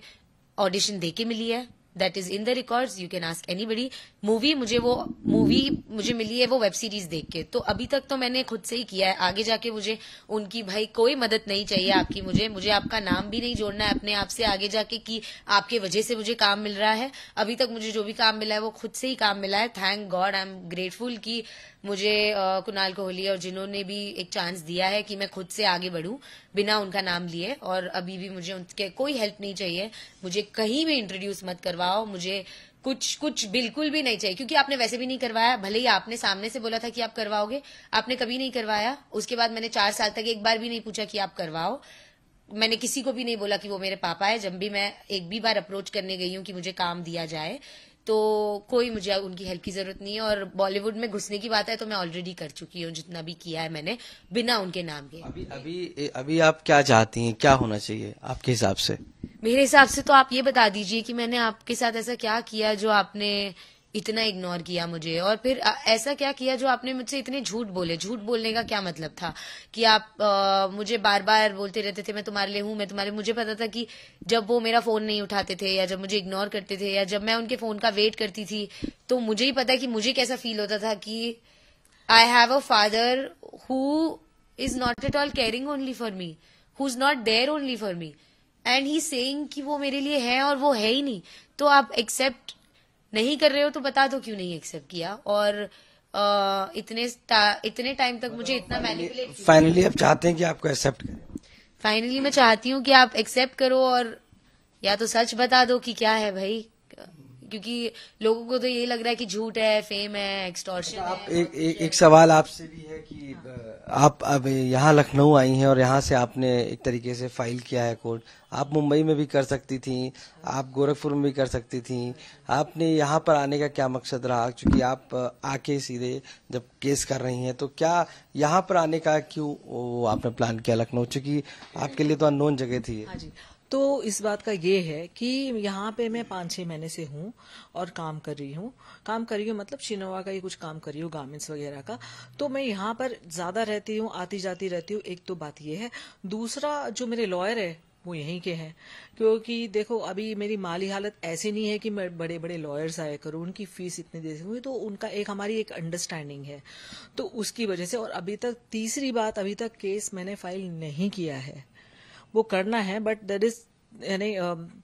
ऑडिशन देके मिली है, that is in the records, you can ask anybody. Movie मुझे मिली है वो वेब सीरीज देख के। तो अभी तक तो मैंने खुद से ही किया है, आगे जाके मुझे उनकी भाई कोई मदद नहीं चाहिए आपकी। मुझे आपका नाम भी नहीं जोड़ना है अपने आप से आगे जाके कि आपके वजह से मुझे काम मिल रहा है। अभी तक मुझे जो भी काम मिला है वो खुद से ही काम मिला है। Thank God, I am grateful कि मुझे कुणाल कोहली और जिन्होंने भी एक चांस दिया है कि मैं खुद से आगे बढ़ूं बिना उनका नाम लिए। और अभी भी मुझे उनके कोई हेल्प नहीं चाहिए, मुझे कहीं भी इंट्रोड्यूस मत करवाओ, मुझे कुछ बिल्कुल भी नहीं चाहिए, क्योंकि आपने वैसे भी नहीं करवाया। भले ही आपने सामने से बोला था कि आप करवाओगे, आपने कभी नहीं करवाया। उसके बाद मैंने 4 साल तक एक बार भी नहीं पूछा कि आप करवाओ। मैंने किसी को भी नहीं बोला कि वो मेरे पापा है। जब भी मैं एक भी बार अप्रोच करने गई हूँ कि मुझे काम दिया जाए, तो कोई मुझे उनकी हेल्प की जरूरत नहीं है। और बॉलीवुड में घुसने की बात है तो मैं ऑलरेडी कर चुकी हूँ, जितना भी किया है मैंने बिना उनके नाम के।
अभी आप क्या चाहती हैं, क्या होना चाहिए आपके हिसाब से?
मेरे हिसाब से तो आप ये बता दीजिए कि मैंने आपके साथ ऐसा क्या किया जो आपने इतना इग्नोर किया मुझे, और फिर ऐसा क्या किया जो आपने मुझसे इतने झूठ बोले। झूठ बोलने का क्या मतलब था कि आप मुझे बार बार बोलते रहते थे मैं तुम्हारे लिए हूं, मैं तुम्हारे। मुझे पता था कि जब वो मेरा फोन नहीं उठाते थे या जब मुझे इग्नोर करते थे या जब मैं उनके फोन का वेट करती थी, तो मुझे ही पता है कि मुझे कैसा फील होता था कि I have a father who is not at all caring only for me, who is not there only for me, and he saying कि वो मेरे लिए है और वो है ही नहीं। तो आप एक्सेप्ट नहीं कर रहे हो तो बता दो क्यों नहीं एक्सेप्ट किया। और इतने टाइम तक मुझे इतना मैनिपुलेट।
फाइनली आप चाहते हैं कि आपको एक्सेप्ट करें?
फाइनली मैं चाहती हूँ कि आप एक्सेप्ट करो और या तो सच बता दो कि क्या है भाई, क्योंकि लोगों को तो यही लग रहा है कि झूठ है, फेम है, एक्सटॉर्शन
आप
है।
एक सवाल आपसे भी है कि आप अब यहाँ लखनऊ आई हैं और यहाँ से आपने एक तरीके से फाइल किया है कोर्ट। आप मुंबई में भी कर सकती थी, आप गोरखपुर में भी कर सकती थी, आपने यहाँ पर आने का क्या मकसद रहा? क्योंकि आप आके सीधे जब केस कर रही हैं तो क्या यहाँ पर आने का क्यों आपने प्लान किया लखनऊ, चूंकि आपके लिए तो अननोन जगह थी?
हाँ जी, तो इस बात का ये है कि यहाँ पे मैं 5-6 महीने से हूँ और काम कर रही हूँ मतलब शिनोवा का ही कुछ काम कर रही हूँ, गारमेंट्स वगैरह का। तो मैं यहाँ पर ज्यादा रहती हूँ, आती जाती रहती हूँ। एक तो बात ये है। दूसरा, जो मेरे लॉयर है वो यहीं के हैं, क्योंकि देखो अभी मेरी माली हालत ऐसी नहीं है कि मैं बड़े बड़े लॉयर्स आया करूँ, उनकी फीस इतनी दे सकूँ। तो उनका हमारी एक अंडरस्टैंडिंग है, तो उसकी वजह से। और अभी तक तीसरी बात, अभी तक केस मैंने फाइल नहीं किया है, वो करना है, बट दैट इज यानी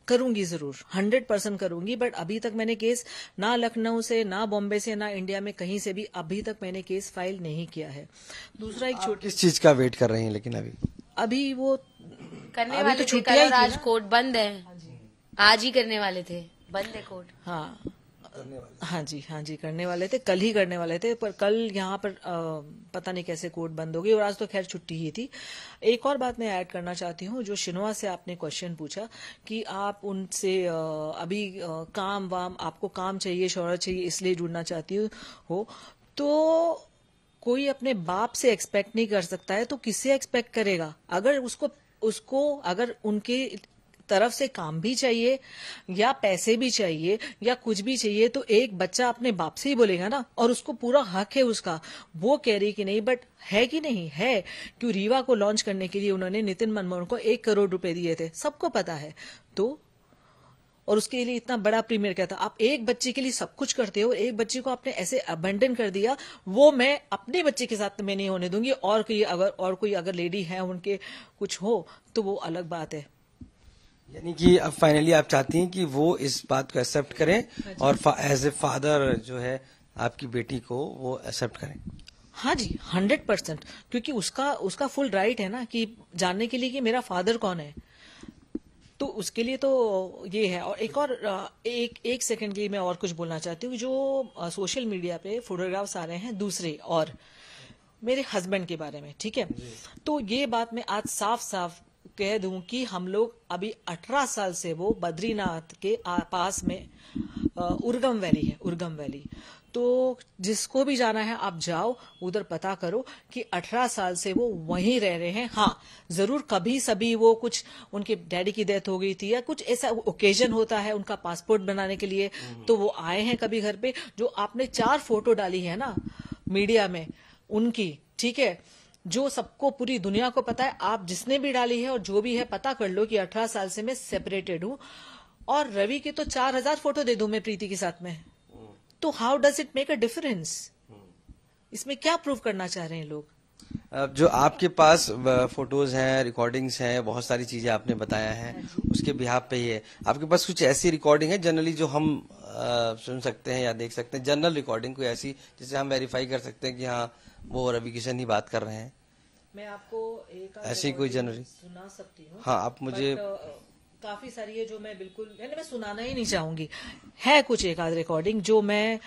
करूंगी जरूर, 100% करूंगी। बट अभी तक मैंने केस ना लखनऊ से, ना बॉम्बे से, ना इंडिया में कहीं से भी अभी तक मैंने केस फाइल नहीं किया है। दूसरा एक छोटी,
किस चीज का वेट कर रही हैं लेकिन
अभी वो करने
अभी
वाले
तो
थे
छुट्टियां
कल,
ही
और
थी
आज
ना।
कोर्ट बंद है। आज ही करने वाले थे, बंद है कोर्ट।
हाँ हाँ जी करने वाले थे, कल ही करने वाले थे, पर कल यहाँ पर पता नहीं कैसे कोर्ट बंद हो गई, और आज तो खैर छुट्टी ही थी। एक और बात मैं ऐड करना चाहती हूँ, जो शिनोआ से आपने क्वेश्चन पूछा कि आप उनसे अभी काम वाम, आपको काम चाहिए, शोहरत चाहिए, इसलिए जुड़ना चाहती हो, तो कोई अपने बाप से एक्सपेक्ट नहीं कर सकता है, तो किससे एक्सपेक्ट करेगा? अगर उसको अगर उनके तरफ से काम भी चाहिए या पैसे भी चाहिए या कुछ भी चाहिए, तो एक बच्चा अपने बाप से ही बोलेगा ना, और उसको पूरा हक है उसका। वो कह रही कि नहीं, बट है कि नहीं है? क्यों रीवा को लॉन्च करने के लिए उन्होंने नितिन मनमोहन को 1 करोड़ रुपए दिए थे, सबको पता है। तो और उसके लिए इतना बड़ा प्रीमियर क्या था? आप एक बच्चे के लिए सब कुछ करते हो, एक बच्चे को आपने ऐसे अबंडन कर दिया। वो मैं अपने बच्चे के साथ मैं नहीं होने दूंगी। और कोई अगर लेडी है उनके कुछ हो तो वो अलग बात है।
यानी कि अब फाइनली आप चाहती हैं कि वो इस बात को एक्सेप्ट करें और एज ए फादर जो है आपकी बेटी को वो एक्सेप्ट करें?
हाँ जी, 100%, क्योंकि उसका फुल राइट है ना कि जानने के लिए कि मेरा फादर कौन है। तो उसके लिए तो ये है। और एक सेकंड के लिए मैं और कुछ बोलना चाहती हूँ। जो सोशल मीडिया पे फोटोग्राफ्स आ रहे हैं दूसरे और मेरे हस्बैंड के बारे में, ठीक है, तो ये बात मैं आज साफ साफ कह दूं कि हम लोग अभी 18 साल से वो बद्रीनाथ के पास में उर्गम वैली है, उर्गम वैली। तो जिसको भी जाना है आप जाओ, उधर पता करो कि 18 साल से वो वहीं रह रहे हैं। हाँ, जरूर कभी सभी वो कुछ उनके डैडी की डेथ हो गई थी या कुछ ऐसा ओकेजन होता है उनका पासपोर्ट बनाने के लिए, तो वो आए हैं कभी घर पे। जो आपने 4 फोटो डाली है ना मीडिया में उनकी, ठीक है, जो सबको पूरी दुनिया को पता है, आप जिसने भी डाली है और जो भी है पता कर लो कि 18 साल से मैं सेपरेटेड हूं। और रवि के तो 4000 फोटो दे दूं मैं प्रीति के साथ में, तो how does it make a difference? इसमें क्या प्रूव करना चाह रहे हैं लोग?
जो आपके पास फोटोज हैं, रिकॉर्डिंग्स हैं, बहुत सारी चीजें आपने बताया है, उसके बिहाफ पे ही है। आपके पास कुछ ऐसी रिकॉर्डिंग है जनरली जो हम सुन सकते हैं या देख सकते हैं, जनरल रिकॉर्डिंग कोई ऐसी जिसे हम वेरीफाई कर सकते हैं कि हाँ वो रवि किशन ही बात कर रहे हैं?
मैं आपको एक
ऐसी कोई जनरली
सुना सकती हूँ।
हाँ, आप मुझे
काफी सारी है जो मैं बिल्कुल यानी मैं सुनाना ही नहीं चाहूंगी। है कुछ एक आध रिकॉर्डिंग जो मैं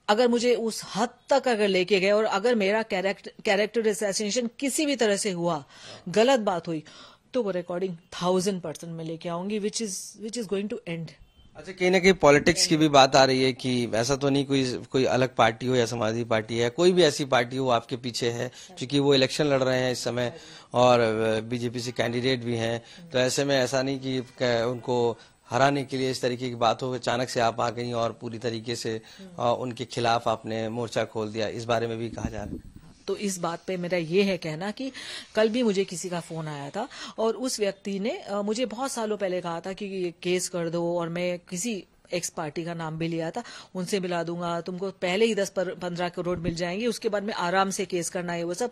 अगर मुझे उस हद तक अगर लेके गए और अगर मेरा कैरेक्टर असैसिनेशन किसी भी तरह से हुआ, गलत बात हुई, तो वो रिकॉर्डिंग 1000% में लेके आऊंगी, which is going to end.
अच्छा, कहीं ना कहीं पॉलिटिक्स की भी बात आ रही है कि ऐसा तो नहीं कोई अलग पार्टी हो या समाजवादी पार्टी है, कोई भी ऐसी पार्टी हो आपके पीछे है, क्योंकि वो इलेक्शन लड़ रहे हैं इस समय और बीजेपी से कैंडिडेट भी हैं, तो ऐसे में ऐसा नहीं कि उनको हराने के लिए इस तरीके की बात हो, अचानक से आप आ गई और पूरी तरीके से उनके खिलाफ आपने मोर्चा खोल दिया, इस बारे में भी कहा जा रहा है।
तो इस बात पे मेरा ये है कहना कि कल भी मुझे किसी का फोन आया था और उस व्यक्ति ने मुझे बहुत सालों पहले कहा था कि ये केस कर दो, और मैं किसी एक्स पार्टी का नाम भी लिया था, उनसे मिला दूंगा, तुमको पहले ही 10-15 करोड़ मिल जाएंगे, उसके बाद में आराम से केस करना है वो सब।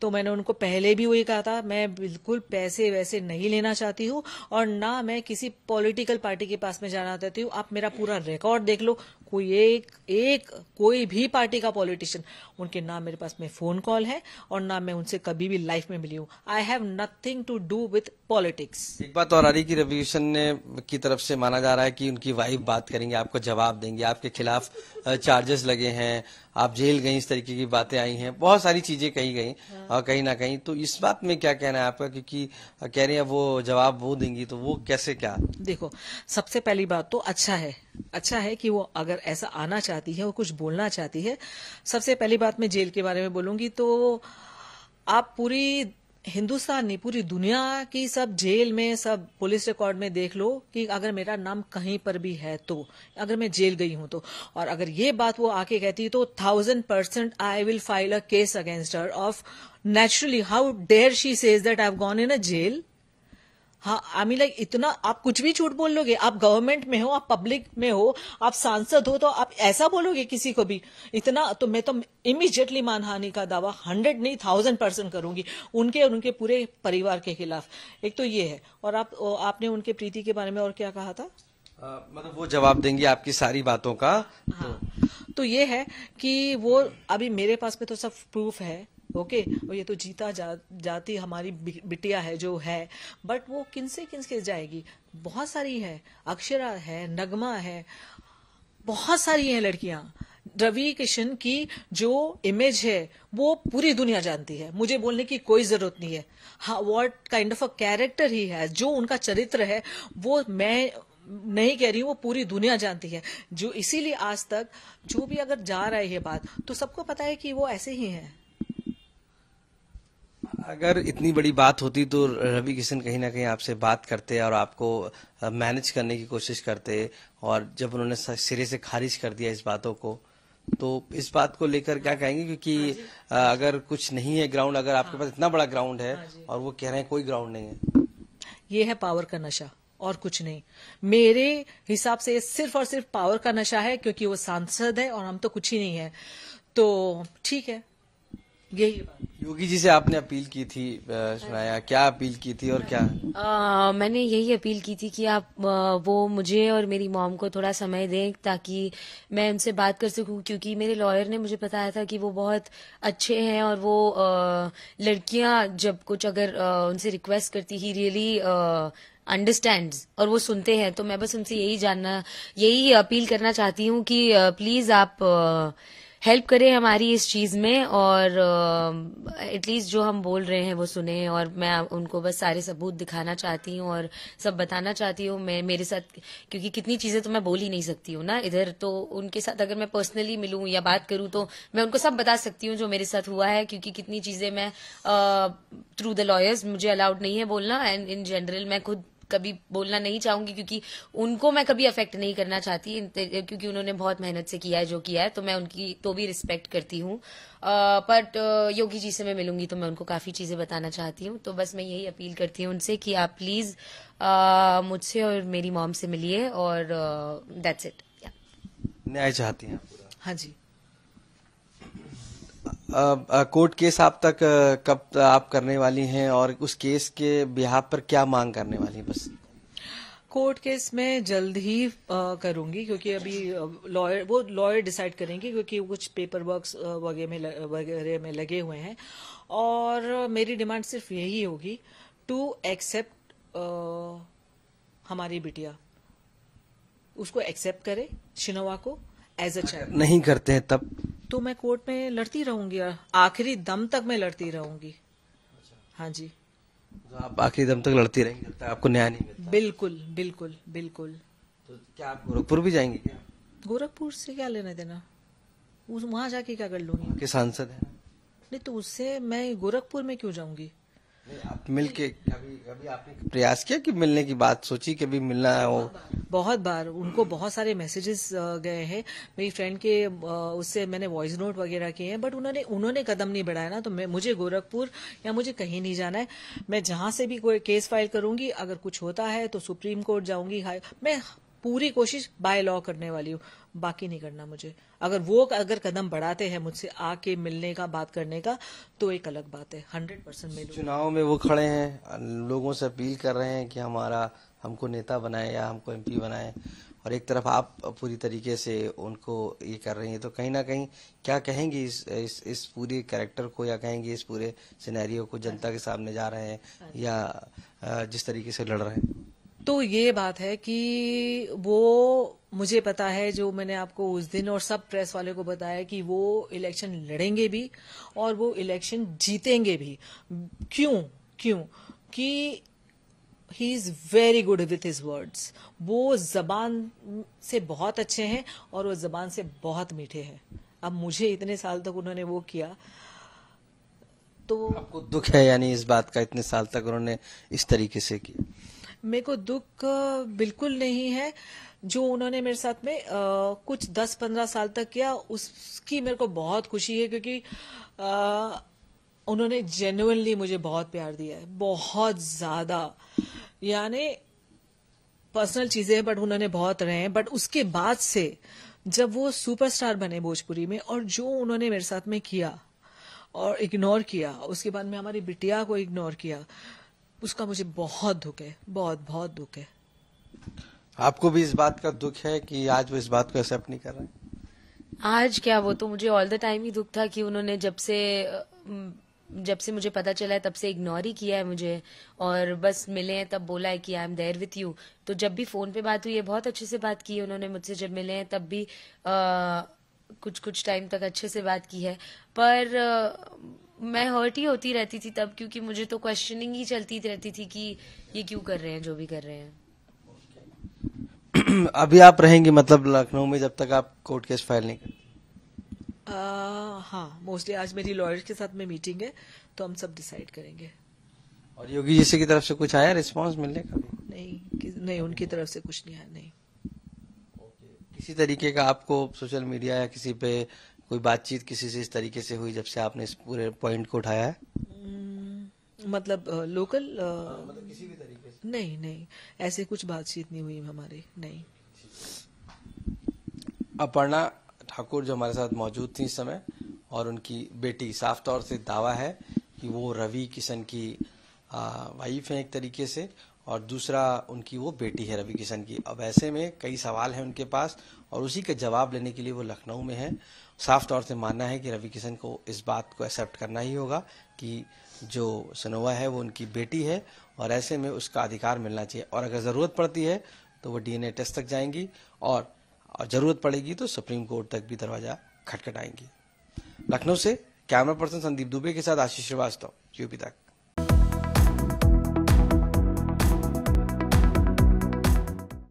तो मैंने उनको पहले भी वही कहा था, मैं बिल्कुल पैसे वैसे नहीं लेना चाहती हूँ और ना मैं किसी पॉलिटिकल पार्टी के पास में जाना चाहती हूँ। आप मेरा पूरा रिकॉर्ड देख लो, कोई भी पार्टी का पॉलिटिशियन, उनके ना मेरे पास में फोन कॉल है और ना मैं उनसे कभी भी लाइफ में मिली हूँ। I have nothing to do with politics.
एक बात और आ रही कि रवि किशन ने की तरफ से माना जा रहा है कि उनकी वाइफ बात करेंगे, आपको जवाब देंगे, आपके खिलाफ चार्जेस लगे हैं, आप जेल गई, इस तरीके की बातें आई हैं, बहुत सारी चीजें कही गई कहीं ना कहीं। तो इस बात में क्या कहना है आपका, क्योंकि कह रही है वो जवाब वो देंगी, तो वो कैसे क्या?
देखो, सबसे पहली बात तो अच्छा है कि वो अगर ऐसा आना चाहती है, वो कुछ बोलना चाहती है। सबसे पहली बात मैं जेल के बारे में बोलूंगी तो आप पूरी हिंदुस्तान नहीं, पूरी दुनिया की सब जेल में, सब पुलिस रिकॉर्ड में देख लो कि अगर मेरा नाम कहीं पर भी है, तो अगर मैं जेल गई हूं तो, और अगर ये बात वो आके कहती तो 1000% I will file a case against her of naturally how dare she says that I have gone in a jail. हाँ, आई मीन लाइक इतना आप कुछ भी झूठ बोल लोगे? आप गवर्नमेंट में हो, आप पब्लिक में हो, आप सांसद हो, तो आप ऐसा बोलोगे किसी को भी? इतना तो मैं तो इमीडिएटली मानहानि का दावा 100 नहीं 1000% करूंगी उनके और उनके पूरे परिवार के खिलाफ। एक तो ये है। और आपने उनके प्रीति के बारे में और क्या कहा था?
मतलब वो जवाब देंगी आपकी सारी बातों का।
हाँ, तो ये है कि वो अभी मेरे पास में तो सब प्रूफ है, ओके, और ये तो जीता जाती हमारी बिटिया है जो है, बट वो किनसे जाएगी? बहुत सारी है, अक्षरा है, नगमा है, बहुत सारी हैं लड़कियां। रवि किशन की जो इमेज है वो पूरी दुनिया जानती है, मुझे बोलने की कोई जरूरत नहीं है। हाँ, what kind of a character he है, जो उनका चरित्र है वो मैं नहीं कह रही हूँ, वो पूरी दुनिया जानती है। जो इसीलिए आज तक जो भी अगर जा रहा है ये बात, तो सबको पता है कि वो ऐसे ही हैं।
अगर इतनी बड़ी बात होती तो रवि किशन कहीं ना कहीं आपसे बात करते और आपको मैनेज करने की कोशिश करते, और जब उन्होंने सिरे से खारिज कर दिया इस बातों को, तो इस बात को लेकर क्या कहेंगे? क्योंकि अगर कुछ नहीं है ग्राउंड, अगर आपके पास इतना बड़ा ग्राउंड है और वो कह रहे हैं कोई ग्राउंड नहीं है,
ये है पावर का नशा और कुछ नहीं। मेरे हिसाब से ये सिर्फ और सिर्फ पावर का नशा है, क्योंकि वो सांसद है और हम तो कुछ ही नहीं है। तो ठीक है, यही बात।
योगी जी से आपने अपील की थी, सुनाया, क्या अपील की थी और क्या?
मैंने यही अपील की थी कि आप वो मुझे और मेरी मॉम को थोड़ा समय दें ताकि मैं उनसे बात कर सकूं, क्योंकि मेरे लॉयर ने मुझे बताया था कि वो बहुत अच्छे हैं और वो लड़कियां जब कुछ अगर उनसे रिक्वेस्ट करती ही रियली अंडरस्टैंड्स और वो सुनते हैं। तो मैं बस उनसे यही अपील करना चाहती हूँ कि प्लीज आप हेल्प करें हमारी इस चीज में, और एटलीस्ट जो हम बोल रहे हैं वो सुने। और मैं उनको बस सारे सबूत दिखाना चाहती हूँ और सब बताना चाहती हूँ। मैं मेरे साथ, क्योंकि कितनी चीजें तो मैं बोल ही नहीं सकती हूँ ना इधर, तो उनके साथ अगर मैं पर्सनली मिलूं या बात करूं तो मैं उनको सब बता सकती हूँ जो मेरे साथ हुआ है, क्योंकि कितनी चीजें मैं थ्रू द लॉयर्स मुझे अलाउड नहीं है बोलना, एंड इन जनरल मैं खुद कभी बोलना नहीं चाहूंगी, क्योंकि उनको मैं कभी अफेक्ट नहीं करना चाहती, क्योंकि उन्होंने बहुत मेहनत से किया है जो किया है, तो मैं उनकी तो भी रिस्पेक्ट करती हूँ। बट योगी जी से मैं मिलूंगी तो मैं उनको काफी चीजें बताना चाहती हूँ। तो बस मैं यही अपील करती हूँ उनसे कि आप प्लीज मुझसे और मेरी मॉम से मिलिए, और दैट्स इट।
न्याय चाहती हैं आप?
हाँ जी।
कोर्ट केस आप तक कब आप करने वाली हैं, और उस केस के बिहाफ पर क्या मांग करने वाली हैं? बस
कोर्ट केस में जल्द ही करूंगी, क्योंकि अभी लॉयर डिसाइड करेंगे, क्योंकि वो कुछ पेपर वर्क्स वगैरह में लगे हुए हैं। और मेरी डिमांड सिर्फ यही होगी टू एक्सेप्ट हमारी बिटिया, उसको एक्सेप्ट करे शिनोवा को एज अ चाइल्ड।
नहीं करते हैं तब
तो मैं कोर्ट में लड़ती रहूंगी, आखिरी दम तक मैं लड़ती रहूंगी। हाँ जी,
तो आप आखिरी दम तक लड़ती रहेंगी जब तक आपको न्याय नहीं मिलता?
बिल्कुल बिल्कुल बिल्कुल।
तो क्या आप गोरखपुर भी जाएंगे क्या?
गोरखपुर से क्या लेना देना, वहां जाके क्या कर लूंगी?
आपके सांसद हैं।
नहीं तो उससे मैं गोरखपुर में क्यों जाऊंगी?
आप मिल के कभी कभी आपने प्रयास किया कि मिलने की बात सोची, कभी मिलना हो?
बहुत बार उनको बहुत सारे मैसेजेस गए हैं, मेरी फ्रेंड के उससे मैंने वॉइस नोट वगैरह किए हैं, बट उन्होंने कदम नहीं बढ़ाया ना। तो मुझे गोरखपुर या मुझे कहीं नहीं जाना है। मैं जहां से भी कोई केस फाइल करूंगी, अगर कुछ होता है तो सुप्रीम कोर्ट जाऊंगी। मैं पूरी कोशिश बाय लॉ करने वाली हूँ, बाकी नहीं करना मुझे। अगर कदम बढ़ाते हैं मुझसे आके मिलने का, बात करने का, तो एक अलग बात है। 100% मिलूंगी।
चुनाव में वो खड़े हैं, लोगों से अपील कर रहे हैं कि हमको नेता बनाए या हमको एमपी बनाए, और एक तरफ आप पूरी तरीके से उनको ये कर रही हैं। तो कहीं ना कहीं क्या कहेंगी इस पूरे कैरेक्टर को, या कहेंगी इस पूरे सिनेरियो को जनता के सामने जा रहे हैं, या जिस तरीके से लड़ रहे हैं?
तो ये बात है कि वो मुझे पता है, जो मैंने आपको उस दिन और सब प्रेस वाले को बताया, कि वो इलेक्शन लड़ेंगे भी और वो इलेक्शन जीतेंगे भी। क्यों कि he is very good with his words. वो जबान से बहुत अच्छे हैं और वो जबान से बहुत मीठे हैं। अब मुझे इतने साल तक उन्होंने वो किया, तो
आपको दुख है यानी इस बात का, इतने साल तक उन्होंने इस तरीके से किया?
मेरे को दुख बिल्कुल नहीं है। जो उन्होंने मेरे साथ में कुछ 10-15 साल तक किया, उसकी मेरे को बहुत खुशी है, क्योंकि उन्होंने जेन्युइनली मुझे बहुत प्यार दिया है, बहुत ज्यादा। यानी पर्सनल चीजें हैं, बट उन्होंने बहुत रहे हैं। बट उसके बाद से जब वो सुपरस्टार बने भोजपुरी में, और जो उन्होंने मेरे साथ में किया और इग्नोर किया, उसके बाद में हमारी बिटिया को इग्नोर किया, उसका मुझे बहुत दुख है, बहुत बहुत दुख है।
आपको भी इस बात का दुख है कि आज वो इस बात को एक्सेप्ट नहीं कर रहे? आज क्या, वो तो मुझे ऑल द टाइम ही दुख था कि उन्होंने जब से मुझे पता चला है तब से इग्नोर ही किया है मुझे, और बस मिले हैं तब बोला है कि I am there with you. तो जब भी फोन पे बात हुई है बहुत अच्छे से बात की है उन्होंने मुझसे, जब मिले हैं तब भी कुछ टाइम तक अच्छे से बात की है। पर मैं हर्ट ही होती रहती थी तब, क्योंकि मुझे तो क्वेश्चनिंग ही चलती रहती थी कि ये क्यों कर रहे हैं जो भी कर रहे हैं।
अभी आप रहेंगे मतलब लखनऊ में जब तक आप कोर्ट केस फाइल नहीं करते?
हाँ, मोस्टली आज मेरी लॉयर के साथ में मीटिंग है, तो हम सब डिसाइड करेंगे।
और योगी जी की तरफ से कुछ आया रिस्पांस मिलने का?
नहीं, उनकी तरफ से कुछ नहीं आया। नहीं।
किसी तरीके का आपको सोशल मीडिया या किसी पे कोई बातचीत किसी से इस तरीके से हुई जब से आपने इस पूरे पॉइंट को उठाया है?
मतलब लोकल
मतलब किसी भी तरीके से?
नहीं, ऐसे कुछ बातचीत नहीं हुई हमारी। नहीं।
अपर्णा ठाकुर जो हमारे साथ मौजूद थी इस समय, और उनकी बेटी, साफ तौर से दावा है कि वो रवि किशन की वाइफ है एक तरीके से, और दूसरा उनकी वो बेटी है रवि किशन की। अब ऐसे में कई सवाल हैं उनके पास, और उसी का जवाब लेने के लिए वो लखनऊ में है। साफ तौर से मानना है कि रवि किशन को इस बात को एक्सेप्ट करना ही होगा कि जो सनोवा है वो उनकी बेटी है, और ऐसे में उसका अधिकार मिलना चाहिए। और अगर ज़रूरत पड़ती है तो वो DNA टेस्ट तक जाएंगी, और जरूरत पड़ेगी तो सुप्रीम कोर्ट तक भी दरवाजा खटखटाएंगी। लखनऊ से कैमरा पर्सन संदीप दुबे के साथ आशीष श्रीवास्तव, यूपी तक।